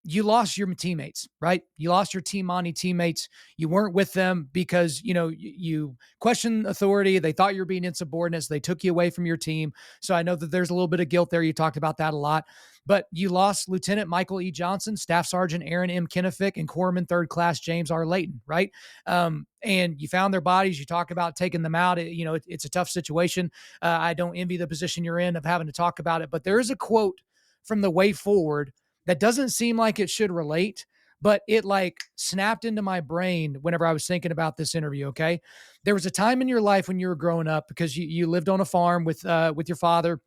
you lost your teammates, right? You lost your Team Monty teammates. You weren't with them because, you questioned authority. They thought you were being insubordinate. So they took you away from your team. So I know that there's a little bit of guilt there. You talked about that a lot. But you lost Lieutenant Michael E. Johnson, Staff Sergeant Aaron M. Kennefick, and Corpsman Third Class James R. Layton, right? And you found their bodies. You talk about taking them out. It's a tough situation. I don't envy the position you're in of having to talk about it. But there is a quote from The Way Forward that doesn't seem like it should relate, but it like snapped into my brain whenever I was thinking about this interview. Okay. There was a time in your life when you were growing up because you lived on a farm with your father,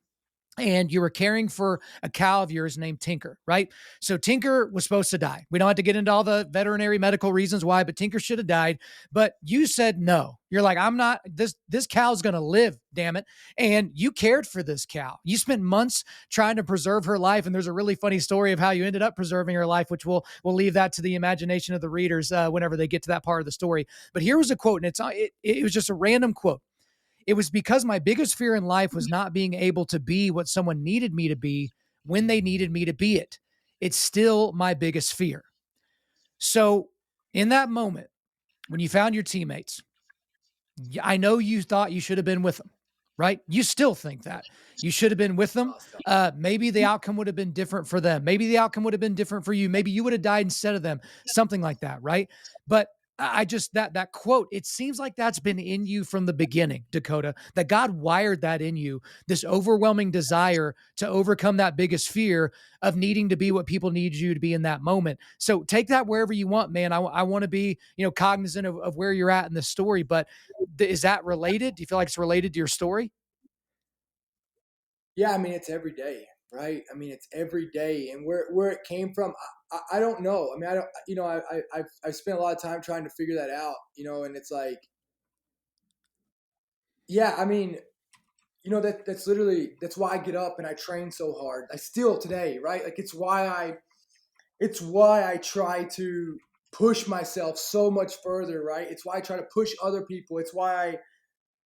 and you were caring for a cow of yours named Tinker, right? So Tinker was supposed to die. We don't have to get into all the veterinary medical reasons why, but Tinker should have died. But you said no. You're like, I'm not, this cow's going to live, damn it. And you cared for this cow. You spent months trying to preserve her life. And there's a really funny story of how you ended up preserving her life, which we'll leave that to the imagination of the readers whenever they get to that part of the story. But here was a quote, and it was just a random quote. It was because my biggest fear in life was not being able to be what someone needed me to be when they needed me to be it. It's still my biggest fear. So, in that moment, when you found your teammates, I know you thought you should have been with them, right? You still think that you should have been with them. Maybe the outcome would have been different for them. Maybe the outcome would have been different for you. Maybe you would have died instead of them, something like that, right? But I just that quote, it seems like that's been in you from the beginning, Dakota, that God wired that in you, this overwhelming desire to overcome that biggest fear of needing to be what people need you to be in that moment. So take that wherever you want, man. I want to be, cognizant of where you're at in the story, but is that related? Do you feel like it's related to your story? Yeah, I mean, it's every day, right? I mean, it's every day, and where it came from, I don't know. I mean, I don't, I've spent a lot of time trying to figure that out, and it's like, yeah, I mean, that's literally that's why I get up and I train so hard. I still today, right? Like it's why I try to push myself so much further, right? It's why I try to push other people. It's why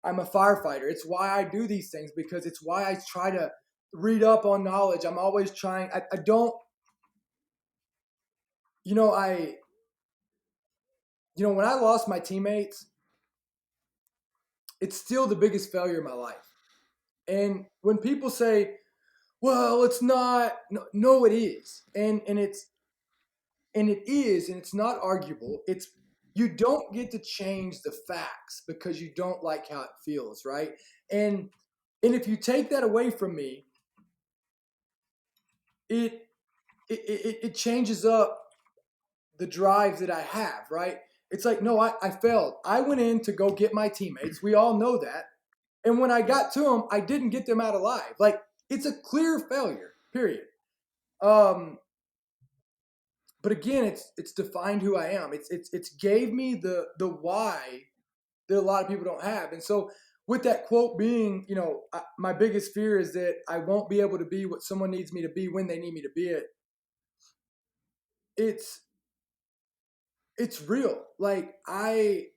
I'm a firefighter. It's why I do these things, because it's why I try to read up on knowledge. I'm always trying. I don't, you know, I, when I lost my teammates, it's still the biggest failure of my life. And when people say, well, it's not, no, no it is. And it's not arguable. You don't get to change the facts because you don't like how it feels, right? And if you take that away from me, it it changes up the drive that I have, right? It's like, no, I failed. I went in to go get my teammates. We all know that. And when I got to them, I didn't get them out alive. Like, it's a clear failure, period. Um, but again, it's defined who I am. It's gave me the why that a lot of people don't have. And so with that quote being, my biggest fear is that I won't be able to be what someone needs me to be when they need me to be it. It's it's real. Like I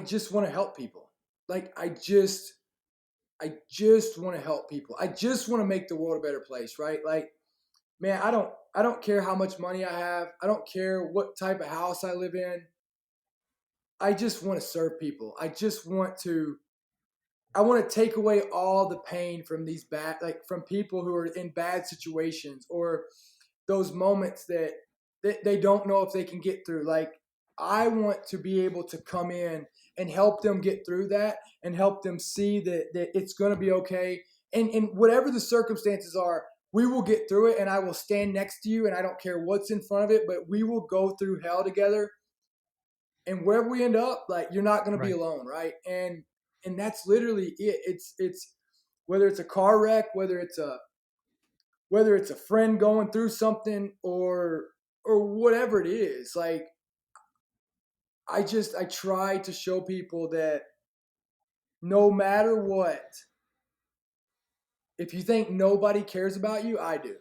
just want to help people. Like I just want to help people. I just want to make the world a better place, right? Like, man, I don't care how much money I have. I don't care what type of house I live in. I just want to serve people. I want to take away all the pain from these bad, like from people who are in bad situations, or those moments that they don't know if they can get through. Like, I want to be able to come in and help them get through that, and help them see that it's going to be okay. And whatever the circumstances are, we will get through it, and I will stand next to you, and I don't care what's in front of it, but we will go through hell together. And wherever we end up, like, you're not going to be Right. alone, right? And that's literally it. It's whether it's a car wreck, whether it's a friend going through something, or whatever it is. Like, I try to show people that no matter what, if you think nobody cares about you, I do.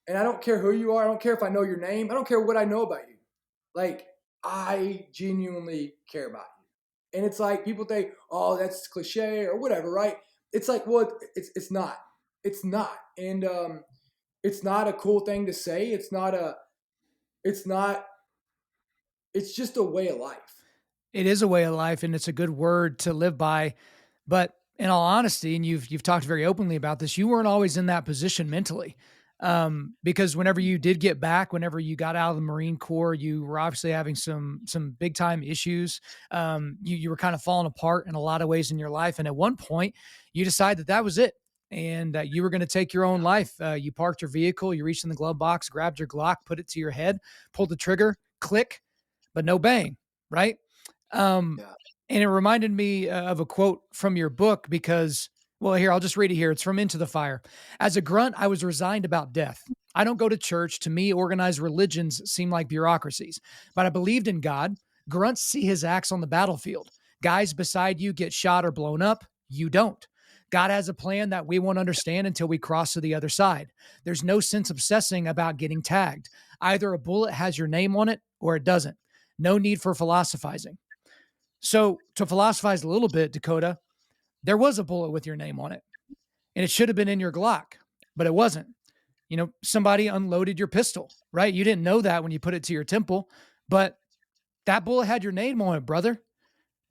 And I don't care who you are. I don't care if I know your name. I don't care what I know about you. Like, I genuinely care about you. And it's like, people think, oh, that's cliche or whatever, right? It's like, well, it's not. It's not. And it's not a cool thing to say. It's not, it's just a way of life. It is a way of life, and it's a good word to live by. But in all honesty, and you've talked very openly about this, you weren't always in that position mentally. Because whenever you did get back, whenever you got out of the Marine Corps, you were obviously having some big time issues. You were kind of falling apart in a lot of ways in your life, and at one point, you decided that that was it, and you were going to take your own life. You parked your vehicle, you reached in the glove box, grabbed your Glock, put it to your head, pulled the trigger, click, but no bang, right? Um, Yeah. and it reminded me of a quote from your book because, well, here, I'll just read it here. It's from Into the Fire. As a grunt, I was resigned about death. I don't go to church. To me, organized religions seem like bureaucracies, but I believed in God. Grunts see his acts on the battlefield. Guys beside you get shot or blown up. You don't. God has a plan that we won't understand until we cross to the other side. There's no sense obsessing about getting tagged. Either a bullet has your name on it or it doesn't. No need for philosophizing. So, to philosophize a little bit, Dakota, there was a bullet with your name on it, and it should have been in your Glock, but it wasn't. Somebody unloaded your pistol, right? You didn't know that when you put it to your temple, but that bullet had your name on it, brother.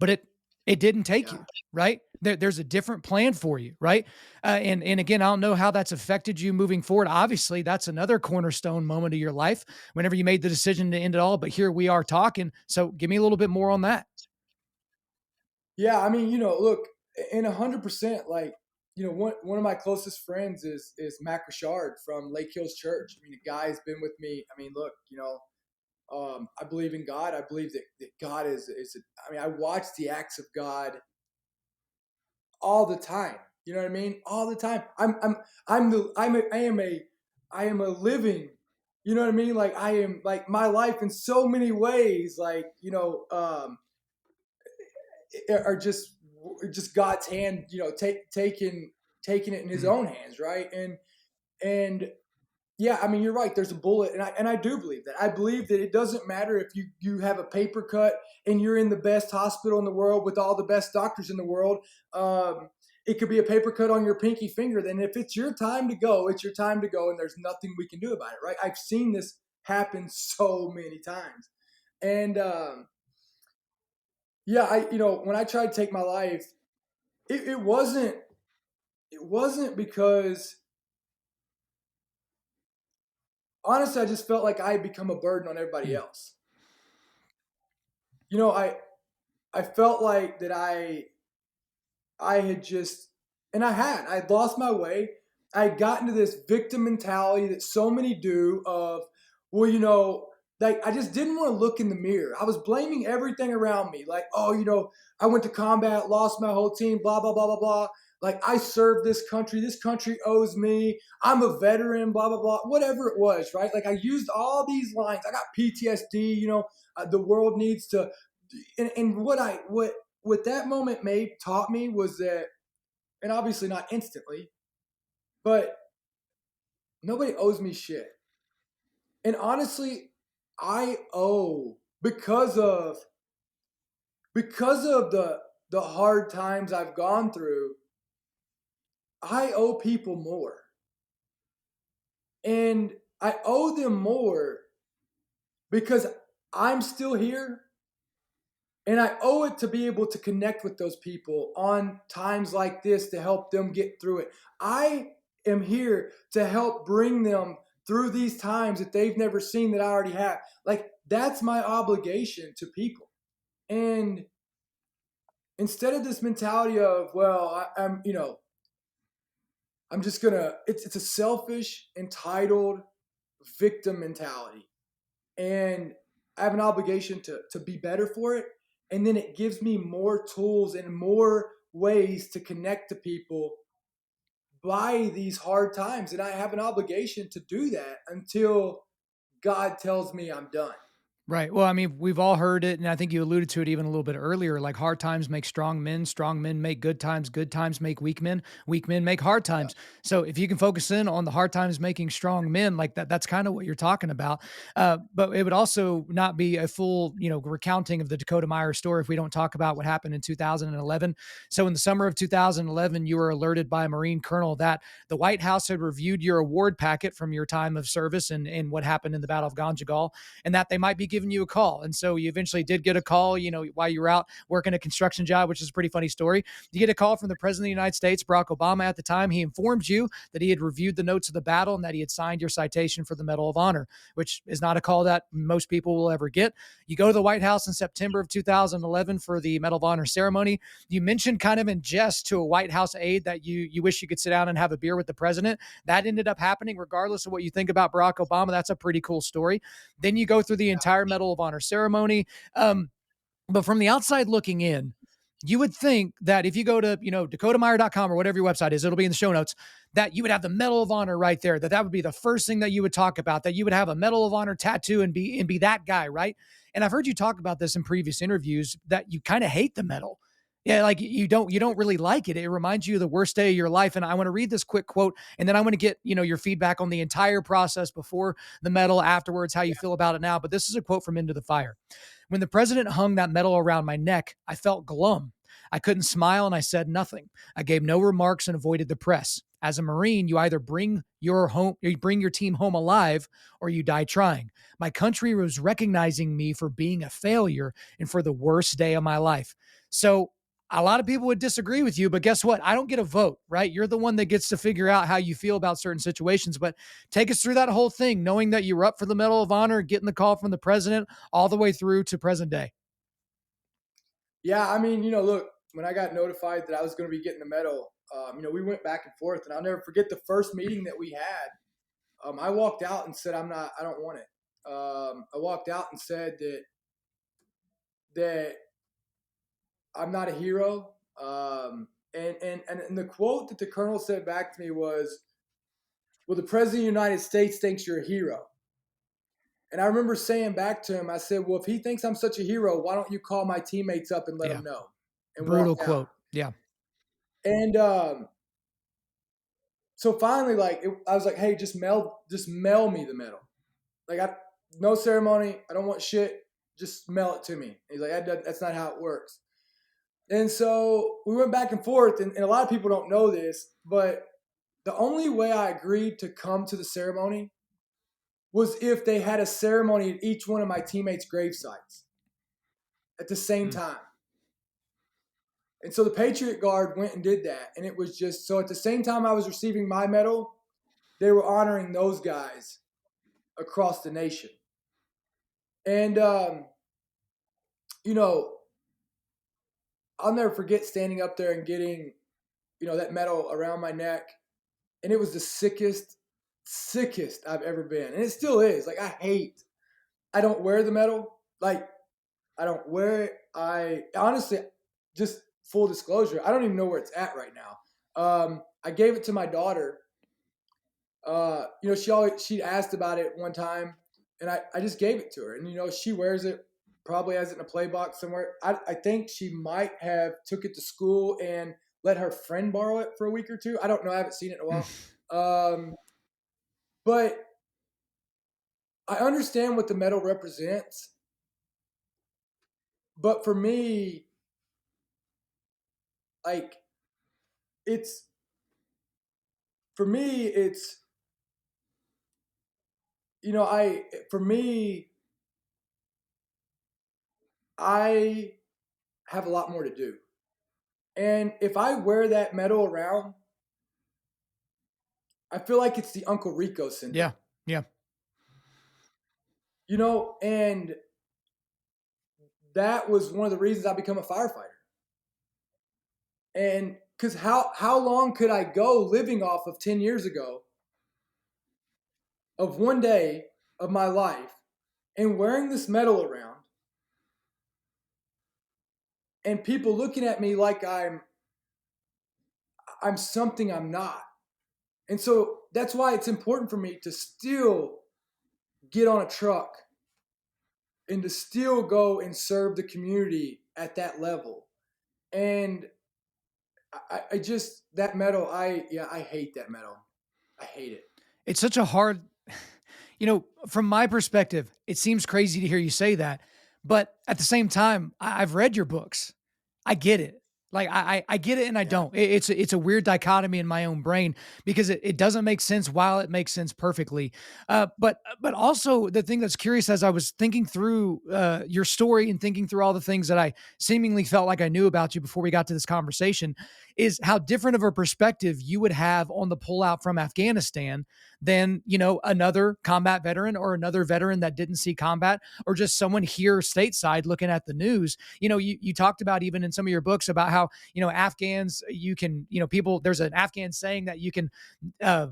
But it didn't take Yeah. you, right? There's a different plan for you, right? And again, I don't know how that's affected you moving forward. Obviously, that's another cornerstone moment of your life whenever you made the decision to end it all. But here we are talking. So, give me a little bit more on that. Yeah. I mean, look, in 100%, like, one of my closest friends is Mac Richard from Lake Hills Church. I mean, the guy's been with me. I mean, look, I believe in God. I believe that God I mean, I watch the acts of God all the time. You know what I mean? All the time. I am a living, you know what I mean? Like, I am, like, my life in so many ways, like, are just God's hand, taking it in his Mhm. own hands. Right. And yeah, I mean, you're right. There's a bullet, and I do believe that. I believe that it doesn't matter if you have a paper cut and you're in the best hospital in the world with all the best doctors in the world. It could be a paper cut on your pinky finger. Then, if it's your time to go, it's your time to go, and there's nothing we can do about it. Right? I've seen this happen so many times, and yeah, when I tried to take my life, it wasn't because, honestly, I just felt like I had become a burden on everybody Mm. else. You know, I felt like that I had just, and I'd lost my way. I had gotten to this victim mentality that so many do of, well, like, I just didn't want to look in the mirror. I was blaming everything around me. Like, oh, I went to combat, lost my whole team, blah, blah, blah, blah, blah. Like, I served this country. This country owes me. I'm a veteran, blah, blah, blah, whatever it was, right? Like, I used all these lines. I got PTSD, the world needs to, and what that moment made taught me was that, and obviously not instantly, but nobody owes me shit. And honestly, I owe, because of the hard times I've gone through, I owe people more. And I owe them more because I'm still here, And I owe it to be able to connect with those people on times like this to help them get through it. I am here to help bring them through these times that they've never seen that I already have. Like, that's my obligation to people. And instead of this mentality of, well, I'm just gonna, it's a selfish, entitled victim mentality. And I have an obligation to be better for it. And then it gives me more tools and more ways to connect to people by these hard times. And I have an obligation to do that until God tells me I'm done. Right. Well, I mean, we've all heard it, and I think you alluded to it even a little bit earlier. Like hard times make strong men make good times make weak men make hard Yeah. times. So if you can focus in on the hard times making strong men, like that's kind of what you're talking about. But it would also not be a full, recounting of the Dakota Meyer story if we don't talk about what happened in 2011. So in the summer of 2011, you were alerted by a Marine colonel that the White House had reviewed your award packet from your time of service and what happened in the Battle of Ganjgal, and that they might be giving you a call. And so you eventually did get a call, while you were out working a construction job, which is a pretty funny story. You get a call from the president of the United States, Barack Obama at the time. He informed you that he had reviewed the notes of the battle and that he had signed your citation for the Medal of Honor, which is not a call that most people will ever get. You go to the White House in September of 2011 for the Medal of Honor ceremony. You mentioned kind of in jest to a White House aide that you wish you could sit down and have a beer with the president. That ended up happening regardless of what you think about Barack Obama. That's a pretty cool story. Then you go through the entire Medal of Honor ceremony. But from the outside looking in, you would think that if you go to, dakotameyer.com or whatever your website is, it'll be in the show notes, that you would have the Medal of Honor right there, that would be the first thing that you would talk about, that you would have a Medal of Honor tattoo and be that guy, right? And I've heard you talk about this in previous interviews that you kind of hate the medal. Yeah, like you don't really like it. It reminds you of the worst day of your life. And I want to read this quick quote, and then I want to get, your feedback on the entire process before the medal, afterwards, how you feel about it now. But this is a quote from Into the Fire. When the president hung that medal around my neck, I felt glum. I couldn't smile and I said nothing. I gave no remarks and avoided the press. As a Marine, you either bring your team home alive or you die trying. My country was recognizing me for being a failure and for the worst day of my life. So a lot of people would disagree with you, but guess what? I don't get a vote, right? You're the one that gets to figure out how you feel about certain situations. But take us through that whole thing, knowing that you were up for the Medal of Honor, getting the call from the president, all the way through to present day. Yeah. I mean, look, when I got notified that I was going to be getting the medal, we went back and forth, and I'll never forget the first meeting that we had. I walked out and said, I don't want it. I walked out and said that I'm not a hero. And the quote that the colonel said back to me was, well, the president of the United States thinks you're a hero. And I remember saying back to him, I said, well, if he thinks I'm such a hero, why don't you call my teammates up and let Yeah. them know, and Brutal walked out. quote. Yeah. And so finally, I was like, hey, just mail me the medal. No ceremony. I don't want shit. Just mail it to me. And he's like, that's not how it works. And so we went back and forth, and a lot of people don't know this, but the only way I agreed to come to the ceremony was if they had a ceremony at each one of my teammates' grave sites at the same time. And so the Patriot Guard went and did that. And it was just so at the same time I was receiving my medal, they were honoring those guys across the nation. And, I'll never forget standing up there and getting, that medal around my neck. And it was the sickest I've ever been. And it still is. Like, I don't wear the medal. Like, I don't wear it. I honestly, just full disclosure, I don't even know where it's at right now. I gave it to my daughter. She asked about it one time, and I just gave it to her. And she wears it, probably has it in a play box somewhere. I think she might have took it to school and let her friend borrow it for a week or two. I don't know. I haven't seen it in a while. But I understand what the medal represents. But for me, like, it's for me, it's you know, I for me, I have a lot more to do. And if I wear that medal around, I feel like it's the Uncle Rico syndrome. Yeah. Yeah. And that was one of the reasons I became a firefighter. And because how long could I go living off of 10 years ago of one day of my life and wearing this medal around and people looking at me like I'm something I'm not. And so that's why it's important for me to still get on a truck and to still go and serve the community at that level. And I just, that medal, I hate that medal. I hate it. It's such a hard, from my perspective, it seems crazy to hear you say that. But at the same time, I've read your books. I get it. Like I get it and I don't. It's a weird dichotomy in my own brain because it doesn't make sense while it makes sense perfectly. But also the thing that's curious as I was thinking through your story and thinking through all the things that I seemingly felt like I knew about you before we got to this conversation is how different of a perspective you would have on the pullout from Afghanistan than, another combat veteran or another veteran that didn't see combat or just someone here stateside looking at the news. You talked about even in some of your books about how, Afghans, you can, people, there's an Afghan saying that you can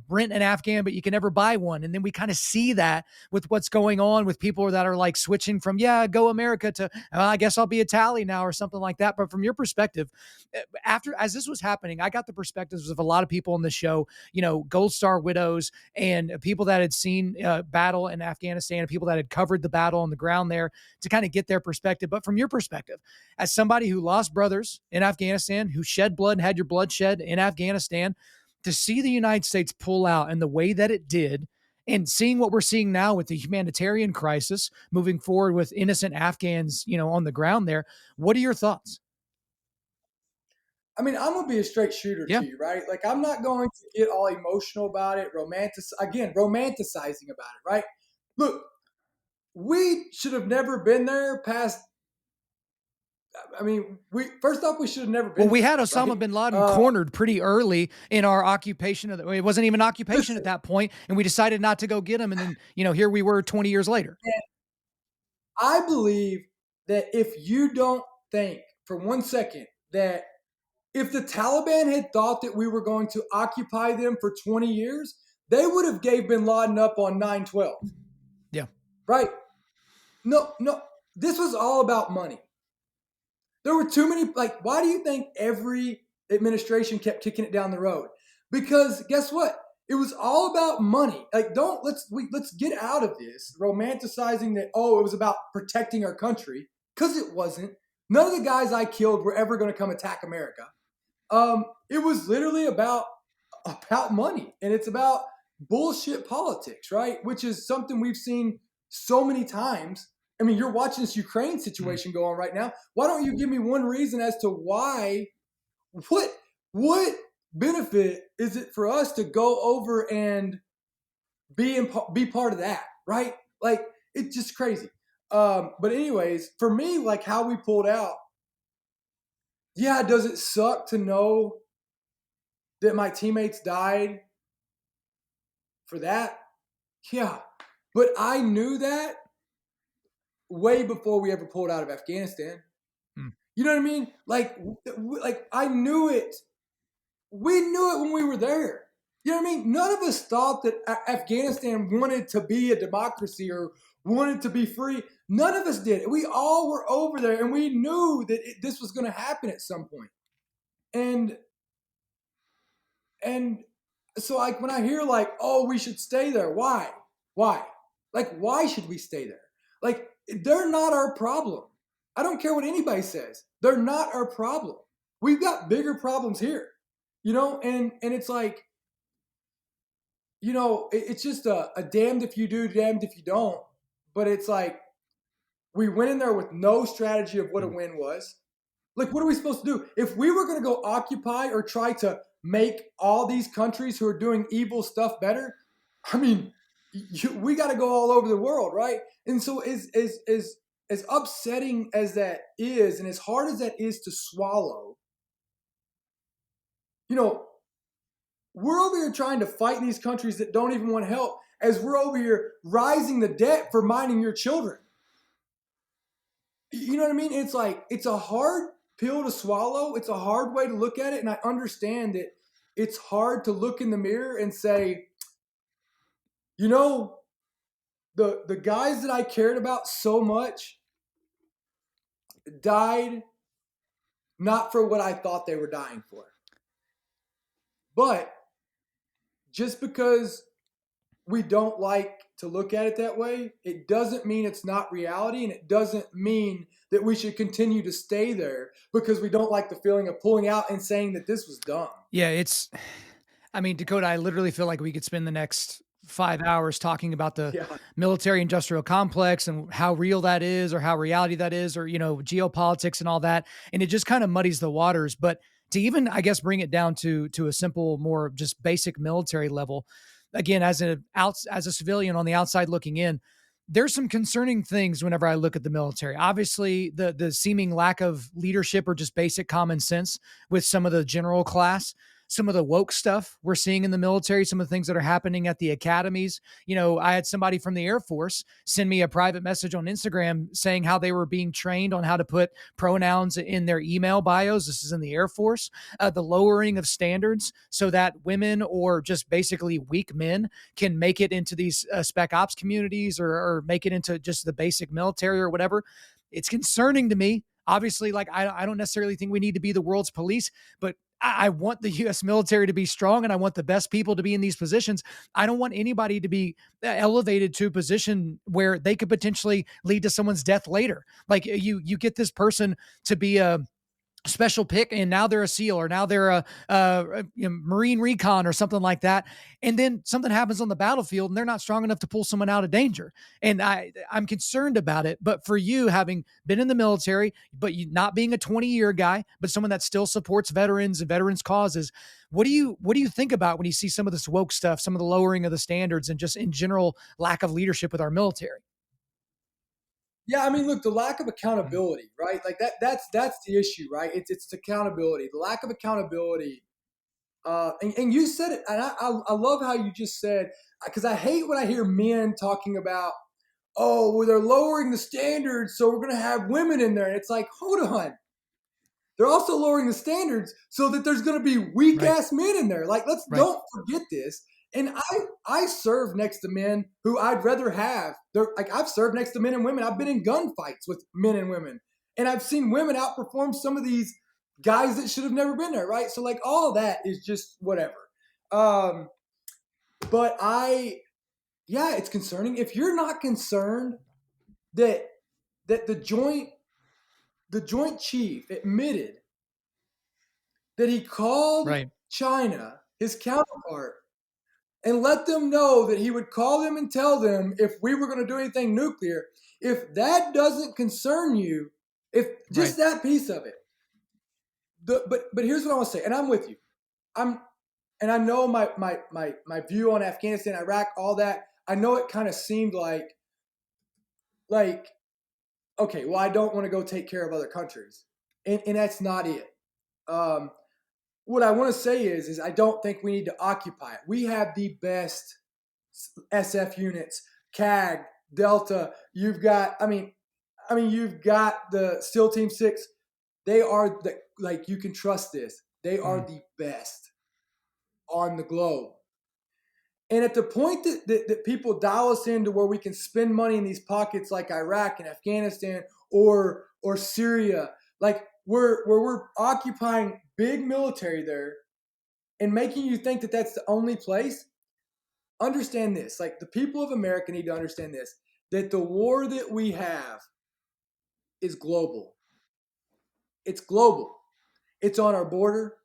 rent an Afghan, but you can never buy one. And then we kind of see that with what's going on with people that are like switching from, go America to, I guess I'll be a tally now or something like that. But from your perspective, as this was happening, I got the perspectives of a lot of people on the show, Gold Star widows and people that had seen battle in Afghanistan and people that had covered the battle on the ground there to kind of get their perspective. But from your perspective, as somebody who lost brothers in Afghanistan, who shed blood and had your blood shed in Afghanistan, to see the United States pull out in the way that it did, and seeing what we're seeing now with the humanitarian crisis moving forward with innocent Afghans, on the ground there, what are your thoughts? I mean, I'm going to be a straight shooter to you, right? Like, I'm not going to get all emotional about it, romanticizing about it, right? Look, we should have never been there past. I mean, first off, we should have never been. Well, we had there, Osama right? Bin Laden cornered pretty early in our occupation. It wasn't even occupation at that point, and we decided not to go get him. And then, here we were 20 years later. And I believe that if you don't think for 1 second that if the Taliban had thought that we were going to occupy them for 20 years, they would have gave Bin Laden up on 9/12. Yeah. Right? No. This was all about money. There were too many, why do you think every administration kept kicking it down the road? Because guess what? It was all about money. Let's get out of this romanticizing that, it was about protecting our country, because it wasn't. None of the guys I killed were ever going to come attack America. It was literally about money, and it's about bullshit politics, right? Which is something we've seen so many times. I mean, you're watching this Ukraine situation go on right now. Why don't you give me one reason as to why? What benefit is it for us to go over and be part of that, right? Like, it's just crazy. But anyways, for me, like how we pulled out. Yeah, does it suck to know that my teammates died for that? Yeah, but I knew that way before we ever pulled out of Afghanistan. You know what I mean? Like I knew it. We knew it when we were there. You know what I mean? None of us thought that Afghanistan wanted to be a democracy or wanted to be free. None of us did. We all were over there, and we knew that this was going to happen at some point. And so, like, when I hear like, "Oh, we should stay there," why? Like, why should we stay there? Like, they're not our problem. I don't care what anybody says. They're not our problem. We've got bigger problems here, and it's like, it's just a damned if you do, damned if you don't. But it's like, we went in there with no strategy of what a win was. Like, what are we supposed to do? If we were going to go occupy or try to make all these countries who are doing evil stuff better, I mean, we got to go all over the world, right? And so as as upsetting as that is, and as hard as that is to swallow, you know, we're over here trying to fight in these countries that don't even want help, as we're over here rising the debt for minding your children. You know what I mean? It's like, it's a hard pill to swallow. It's a hard way to look at it. And I understand that it's hard to look in the mirror and say, you know, the guys that I cared about so much died not for what I thought they were dying for. But just because we don't like to look at it that way, it doesn't mean it's not reality, and it doesn't mean that we should continue to stay there because we don't like the feeling of pulling out and saying that this was dumb. Yeah, I mean, Dakota, I literally feel like we could spend the next 5 hours talking about the Yeah. military industrial complex and how real that is, or how reality that is, or, geopolitics and all that. And it just kind of muddies the waters. But to even, I guess, bring it down to a simple, more just basic military level, again, as a civilian on the outside looking in, there's some concerning things whenever I look at the military. Obviously, the seeming lack of leadership or just basic common sense with some of the general class, some of the woke stuff we're seeing in the military, some of the things that are happening at the academies. I had somebody from the Air Force send me a private message on Instagram saying how they were being trained on how to put pronouns in their email bios. This is in the Air Force. The lowering of standards so that women, or just basically weak men, can make it into these spec ops communities, or make it into just the basic military or whatever. It's concerning to me. Obviously, like, I don't necessarily think we need to be the world's police, but I want the U.S. military to be strong, and I want the best people to be in these positions. I don't want anybody to be elevated to a position where they could potentially lead to someone's death later. Like, you get this person to be a special pick, and now they're a SEAL, or now they're a Marine recon or something like that. And then something happens on the battlefield and they're not strong enough to pull someone out of danger. And I'm concerned about it. But for you, having been in the military, but you not being a 20-year guy, but someone that still supports veterans and veterans causes, what do you think about when you see some of this woke stuff, some of the lowering of the standards, and just in general lack of leadership with our military? Yeah, I mean, look, the lack of accountability, right? Like that's the issue, right? It's accountability, the lack of accountability. And you said it, and I love how you just said, because I hate when I hear men talking about, oh, well, they're lowering the standards, so we're going to have women in there, and it's like, hold on, they're also lowering the standards so that there's going to be weak Right. ass men in there. Like, let's Right. don't forget this. And I serve next to men who I'd rather have. They're like, I've served next to men and women. I've been in gunfights with men and women, and I've seen women outperform some of these guys that should have never been there. Right. So like, all that is just whatever. Um, but yeah, it's concerning. If you're not concerned that the joint chief admitted that he called Right. China, his counterpart, and let them know that he would call them and tell them if we were going to do anything nuclear. If that doesn't concern you, if Right. just that piece of it, but here's what I want to say, and I'm with you. And I know my view on Afghanistan, Iraq, all that. I know it kind of seemed like okay, well, I don't want to go take care of other countries, and that's not it. Um, what I want to say is I don't think we need to occupy it. We have the best SF units, CAG, Delta. You've got, you've got the SEAL Team 6. They are like, you can trust this. They are Mm. the best on the globe. And at the point that people dial us into where we can spend money in these pockets like Iraq and Afghanistan or Syria, like where we're occupying big military there and making you think that that's the only place, understand this. Like, the people of America need to understand this, that the war that we have is global. It's global. It's on our border.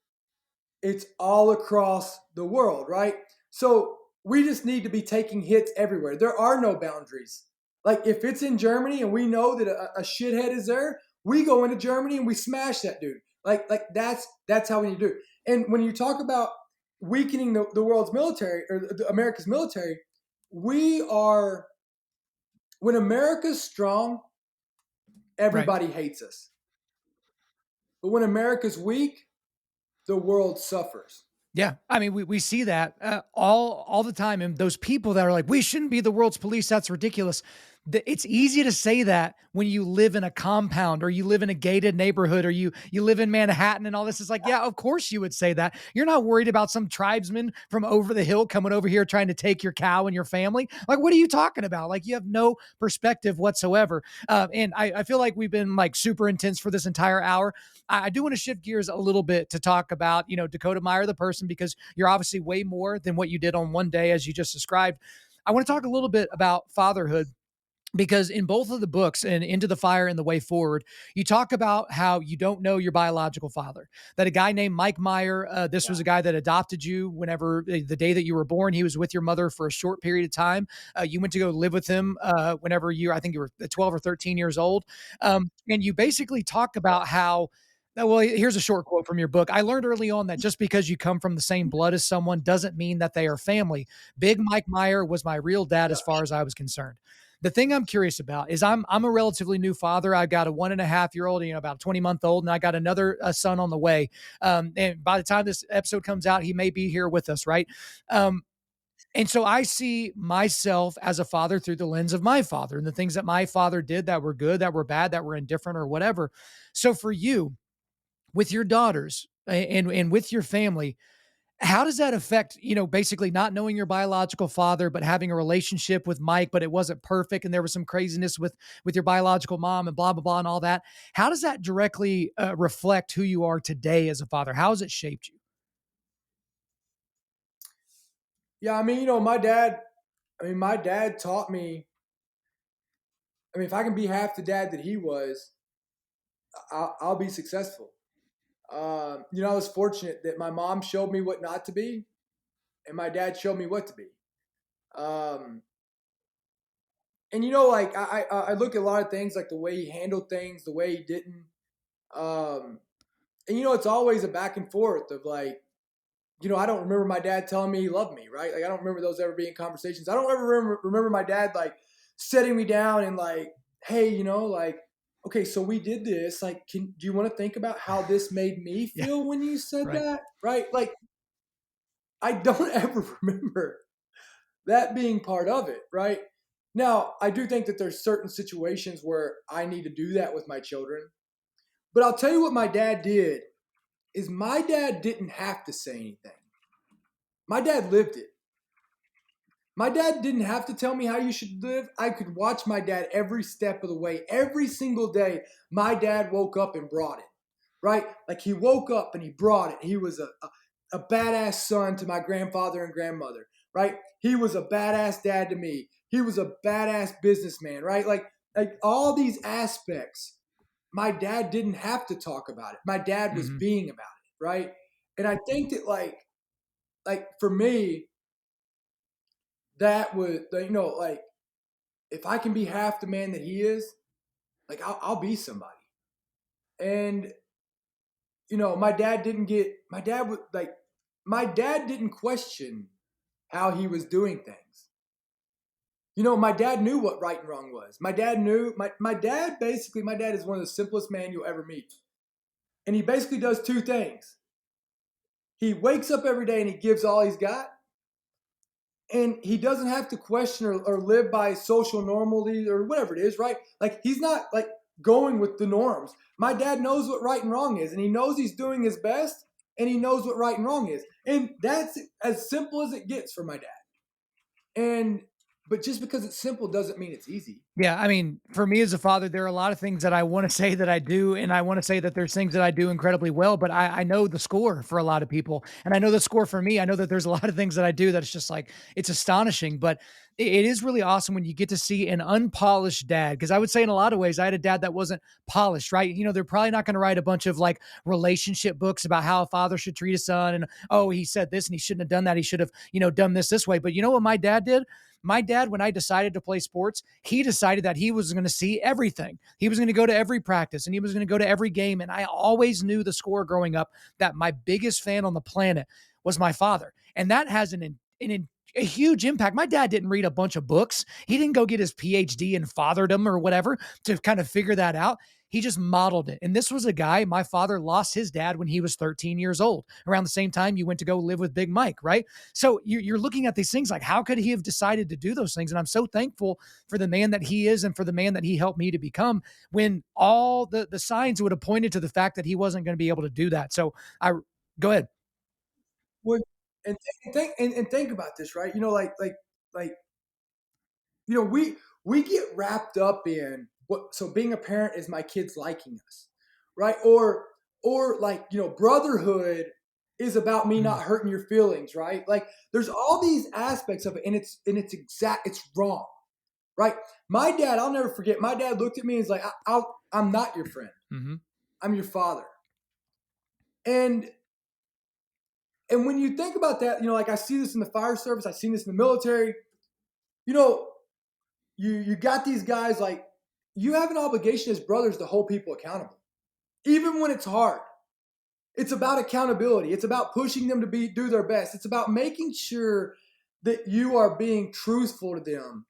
It's all across the world, right? So we just need to be taking hits everywhere. There are no boundaries. Like, if it's in Germany and we know that a shithead is there, we go into Germany and we smash that dude. Like that's how we need to do it. And when you talk about weakening the world's military, or America's military, we are, when America's strong, Right. everybody hates us. But when America's weak, the world suffers. Yeah, I mean, we see that all the time, and those people that are like, we shouldn't be the world's police. That's ridiculous. It's easy to say that when you live in a compound or you live in a gated neighborhood or you live in Manhattan and all this. Is like, yeah, of course you would say that. You're not worried about some tribesman from over the hill coming over here trying to take your cow and your family. Like, what are you talking about? Like, you have no perspective whatsoever. And I feel like we've been like super intense for this entire hour. I do want to shift gears a little bit to talk about, Dakota Meyer, the person, because you're obviously way more than what you did on one day, as you just described. I want to talk a little bit about fatherhood because in both of the books and Into the Fire and The Way Forward, you talk about how you don't know your biological father. That a guy named Mike Meyer, this was a guy that adopted you whenever the day that you were born. He was with your mother for a short period of time. You went to go live with him whenever I think you were 12 or 13 years old. And you basically talk about how well, here's a short quote from your book. I learned early on that just because you come from the same blood as someone doesn't mean that they are family. Big Mike Meyer was my real dad Yeah. as far as I was concerned. The thing I'm curious about is I'm a relatively new father. I've got a 1.5-year old, about a 20-month old, and I got another son on the way. And by the time this episode comes out, he may be here with us, right? And so I see myself as a father through the lens of my father and the things that my father did that were good, that were bad, that were indifferent, or whatever. So for you, with your daughters and with your family, how does that affect, basically not knowing your biological father, but having a relationship with Mike, but it wasn't perfect and there was some craziness with your biological mom and blah blah blah and all that? How does that directly reflect who you are today as a father? How has it shaped you? Yeah, I mean, my dad taught me. I mean, if I can be half the dad that he was, I'll be successful. I was fortunate that my mom showed me what not to be, and my dad showed me what to be. Um, and like I look at a lot of things, like the way he handled things, the way he didn't. Um, and it's always a back and forth of like, I don't remember my dad telling me he loved me, right? Like I don't remember those ever being conversations. I don't ever remember my dad like setting me down and like, hey, like, okay, so we did this. Like, do you want to think about how this made me Yeah, feel when you said right. that? Right? Like, I don't ever remember that being part of it, right? Now, I do think that there's certain situations where I need to do that with my children. But I'll tell you what my dad did is my dad didn't have to say anything. My dad lived it. My dad didn't have to tell me how you should live. I could watch my dad every step of the way. Every single day, my dad woke up and brought it, right? Like he woke up and he brought it. He was a badass son to my grandfather and grandmother, right? He was a badass dad to me. He was a badass businessman, right? Like all these aspects, my dad didn't have to talk about it. My dad was Hmm. being about it, right? And I think that like for me, that would like if I can be half the man that he is, like I'll be somebody. And my dad would like my dad didn't question how he was doing things. My dad knew what right and wrong was. My dad knew my dad basically my dad is one of the simplest men you'll ever meet. And he basically does two things. He wakes up every day and he gives all he's got, and he doesn't have to question or live by social normality or whatever it is, right? Like he's not like going with the norms. My dad knows what right and wrong is, and he knows he's doing his best, and he knows what right and wrong is, and that's as simple as it gets for my dad. And but just because it's simple doesn't mean it's easy. Yeah, I mean, for me as a father, there are a lot of things that I want to say that I do, and I want to say that there's things that I do incredibly well, but I know the score for a lot of people, and I know the score for me. I know that there's a lot of things that I do that it's just like, it's astonishing, but it is really awesome when you get to see an unpolished dad. Because I would say in a lot of ways, I had a dad that wasn't polished, right? They're probably not going to write a bunch of like relationship books about how a father should treat a son, and oh, he said this and he shouldn't have done that. He should have, done this way. But you know what my dad did? My dad, when I decided to play sports, he decided that he was going to see everything. He was going to go to every practice and he was going to go to every game. And I always knew the score growing up that my biggest fan on the planet was my father. And that has an a huge impact. My dad didn't read a bunch of books. He didn't go get his PhD in fatherdom or whatever to kind of figure that out. He just modeled it. And this was a guy, my father lost his dad when he was 13 years old, around the same time you went to go live with Big Mike, right? So you're looking at these things like, how could he have decided to do those things? And I'm so thankful for the man that he is and for the man that he helped me to become, when all the signs would have pointed to the fact that he wasn't going to be able to do that. So I go ahead. Well, and think about this, right? Like we get wrapped up in what. So being a parent is my kids liking us, right? Or like brotherhood is about me not hurting your feelings, right? Like there's all these aspects of it, and it's wrong, right? My dad, I'll never forget. My dad looked at me and was like, I'm not your friend. Mm-hmm. I'm your father. And when you think about that, like I see this in the fire service, I've seen this in the military. You know, you got these guys, like, you have an obligation as brothers to hold people accountable, even when it's hard. It's about accountability. It's about pushing them to do their best. It's about making sure that you are being truthful to them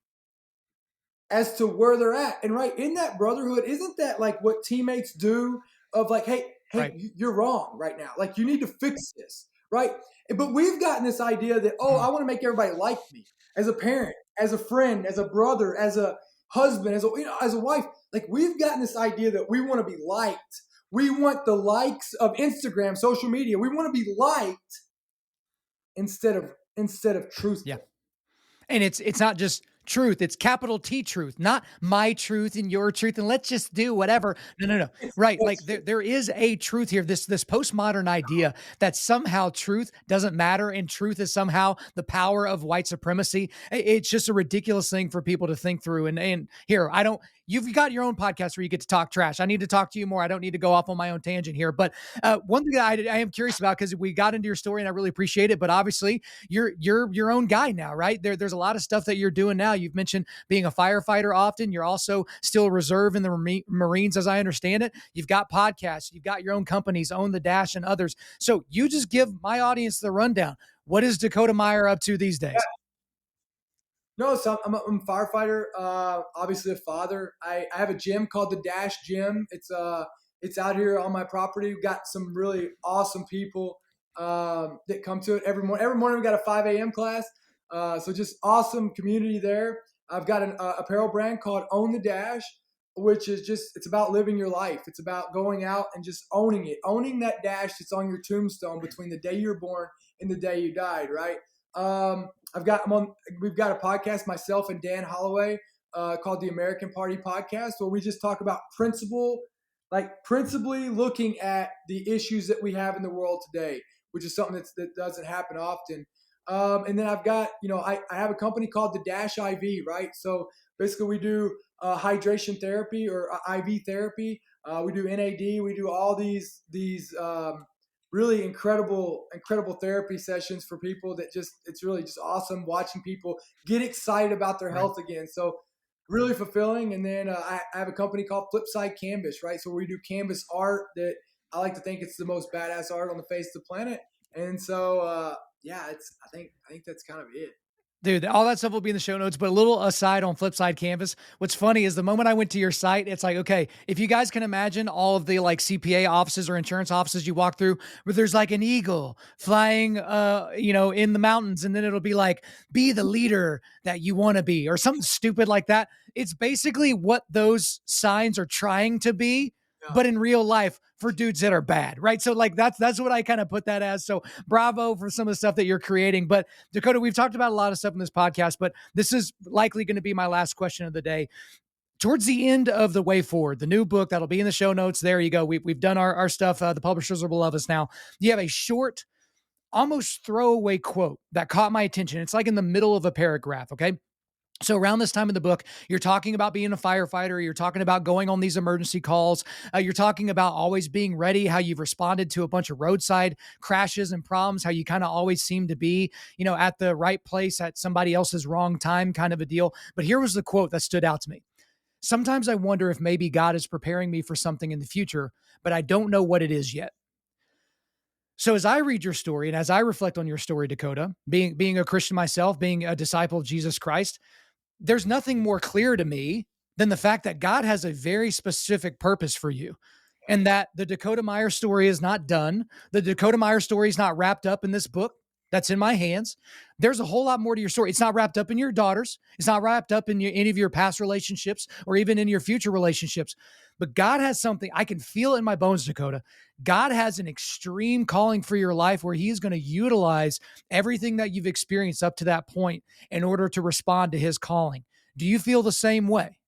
as to where they're at. And right in that brotherhood, isn't that like what teammates do, of like, hey, Right. you're wrong right now. Like, you need to fix this, right? But we've gotten this idea that, oh, I want to make everybody like me, as a parent, as a friend, as a brother, as a husband, as a wife. Like, we've gotten this idea that we want to be liked. We want the likes of Instagram, social media. We want to be liked instead of truthful. Yeah. And it's not just truth, it's capital T truth, not my truth and your truth, and let's just do whatever. No. Right. Like there is a truth here. This postmodern idea that somehow truth doesn't matter and truth is somehow the power of white supremacy. It's just a ridiculous thing for people to think through. And here, you've got your own podcast where you get to talk trash. I need to talk to you more. I don't need to go off on my own tangent here. But one thing that I am curious about, because we got into your story and I really appreciate it, but obviously you're your own guy now, right? There's a lot of stuff that you're doing now. You've mentioned being a firefighter often. You're also still a reserve in the Marines, as I understand it. You've got podcasts. You've got your own companies, Own the Dash and others. So you just give my audience the rundown. What is Dakota Meyer up to these days? Yeah. No, so I'm a firefighter. Obviously a father. I have a gym called the Dash Gym. It's out here on my property. We've got some really awesome people that come to it every morning. Every morning we got a 5 a.m. class. So just awesome community there. I've got an apparel brand called Own the Dash, which is it's about living your life. It's about going out and just owning it, owning that dash that's on your tombstone between the day you're born and the day you died, right? We've got a podcast, myself and Dan Holloway, called the American Party Podcast, where we just talk about principally looking at the issues that we have in the world today, which is something that doesn't happen often. And then I've got, I have a company called the Dash IV, right? So basically we do hydration therapy or IV therapy. We do NAD. We do all these really incredible therapy sessions for people that it's really just awesome watching people get excited about their health again. So really fulfilling. And then I have a company called Flipside Canvas, right? So we do canvas art that I like to think it's the most badass art on the face of the planet. And so, I think that's kind of it. Dude, all that stuff will be in the show notes, but a little aside on Flipside Canvas. What's funny is the moment I went to your site, it's like, okay, if you guys can imagine all of the like CPA offices or insurance offices you walk through where there's like an eagle flying, in the mountains, and then it'll be like, be the leader that you want to be or something stupid like that. It's basically what those signs are trying to be, but in real life for dudes that are bad, right? So like that's what I kind of put that as. So bravo for some of the stuff that you're creating. But Dakota, we've talked about a lot of stuff in this podcast, but this is likely going to be my last question of the day. Towards the end of The Way Forward, the new book that'll be in the show notes, there you go. We've done our stuff. The publishers will love us now. You have a short, almost throwaway quote that caught my attention. It's like in the middle of a paragraph, okay? So around this time in the book, you're talking about being a firefighter. You're talking about going on these emergency calls. You're talking about always being ready, how you've responded to a bunch of roadside crashes and problems, how you kind of always seem to be, at the right place at somebody else's wrong time kind of a deal. But here was the quote that stood out to me. Sometimes I wonder if maybe God is preparing me for something in the future, but I don't know what it is yet. So as I read your story and as I reflect on your story, Dakota, being a Christian myself, being a disciple of Jesus Christ, there's nothing more clear to me than the fact that God has a very specific purpose for you. And that the Dakota Meyer story is not done. The Dakota Meyer story is not wrapped up in this book that's in my hands. There's a whole lot more to your story. It's not wrapped up in your daughters. It's not wrapped up in any of your past relationships or even in your future relationships. But God has something, I can feel it in my bones, Dakota. God has an extreme calling for your life where He is going to utilize everything that you've experienced up to that point in order to respond to His calling. Do you feel the same way?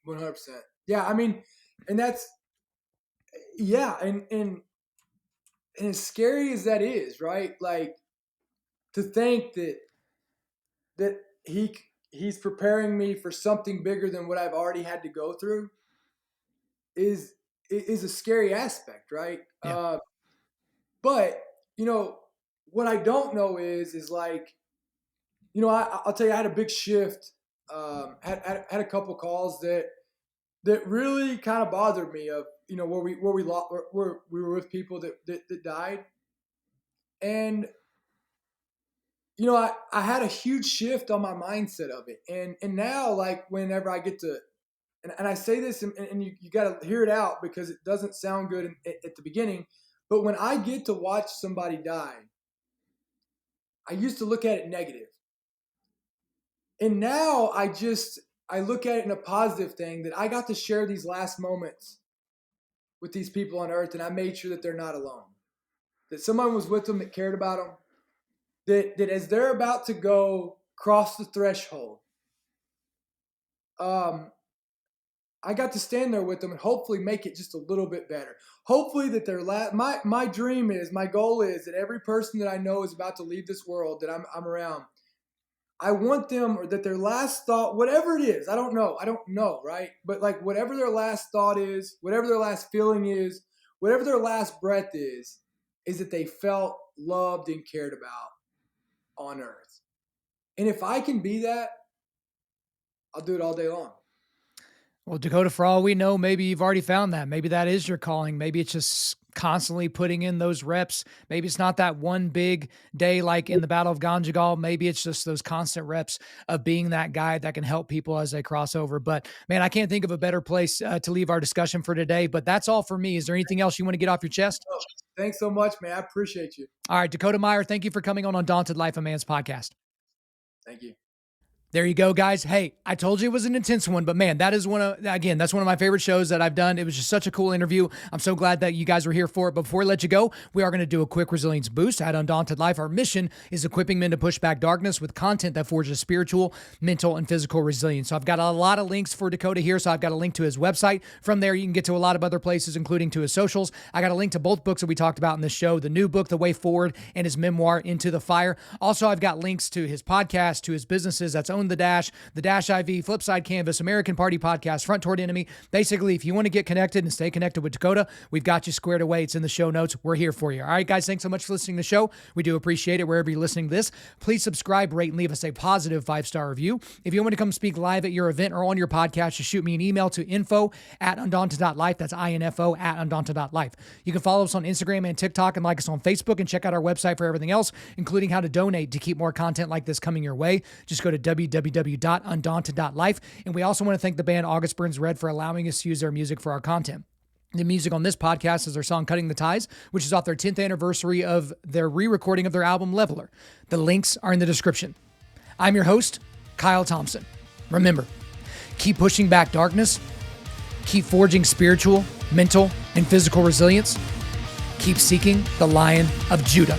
100%. Yeah. I mean, and that's, yeah. And as scary as that is, right? Like, to think that he's preparing me for something bigger than what I've already had to go through is a scary aspect, right? Yeah. But what I don't know is like, I'll tell you, I had a big shift. Had a couple calls that really kind of bothered me, of where we were with people that died. And I had a huge shift on my mindset of it. And now, like, whenever I get to, and I say this, and you got to hear it out because it doesn't sound good at the beginning, but when I get to watch somebody die, I used to look at it negative. And now I look at it in a positive thing, that I got to share these last moments with these people on earth, and I made sure that they're not alone, that someone was with them that cared about them, that as they're about to go cross the threshold, I got to stand there with them and hopefully make it just a little bit better. Hopefully that my dream is, my goal is that every person that I know is about to leave this world, that I'm around, I want them, or that their last thought, whatever it is, I don't know, right? But like, whatever their last thought is, whatever their last feeling is, whatever their last breath is that they felt loved and cared about on earth. And if I can be that, I'll do it all day long. Well, Dakota, for all we know, maybe you've already found that. Maybe that is your calling. Maybe it's just constantly putting in those reps. Maybe it's not that one big day like in the Battle of Ganjagal. Maybe it's just those constant reps of being that guy that can help people as they cross over. But man, I can't think of a better place to leave our discussion for today. But that's all for me. Is there anything else you want to get off your chest? Oh, thanks so much, man. I appreciate you. All right, Dakota Meyer, thank you for coming on Undaunted.Life, a Man's podcast. Thank you. There you go, guys. Hey, I told you it was an intense one, but man, that's one of my favorite shows that I've done. It was just such a cool interview. I'm so glad that you guys were here for it. But before we let you go, we are going to do a quick resilience boost at Undaunted Life. Our mission is equipping men to push back darkness with content that forges spiritual, mental, and physical resilience. So I've got a lot of links for Dakota here. So I've got a link to his website. From there, you can get to a lot of other places, including to his socials. I got a link to both books that we talked about in this show, the new book, The Way Forward, and his memoir, Into the Fire. Also, I've got links to his podcast, to his businesses. That's Own the Dash, The Dash IV, Flipside Canvas, American Party Podcast, Front Toward Enemy. Basically, if you want to get connected and stay connected with Dakota, we've got you squared away. It's in the show notes. We're here for you. All right, guys, thanks so much for listening to the show. We do appreciate it wherever you're listening to this. Please subscribe, rate, and leave us a positive 5-star review. If you want to come speak live at your event or on your podcast, just shoot me an email to info@undaunted.life. That's info@undaunted.life. You can follow us on Instagram and TikTok, and like us on Facebook, and check out our website for everything else, including how to donate to keep more content like this coming your way. Just go to www.undaunted.life. And we also want to thank the band August Burns Red for allowing us to use their music for our content. The music on this podcast is their song Cutting the Ties, which is off their 10th anniversary of their re-recording of their album Leveler. The links are in the description. I'm your host, Kyle Thompson. Remember, keep pushing back darkness, keep forging spiritual, mental, and physical resilience, keep seeking the Lion of Judah.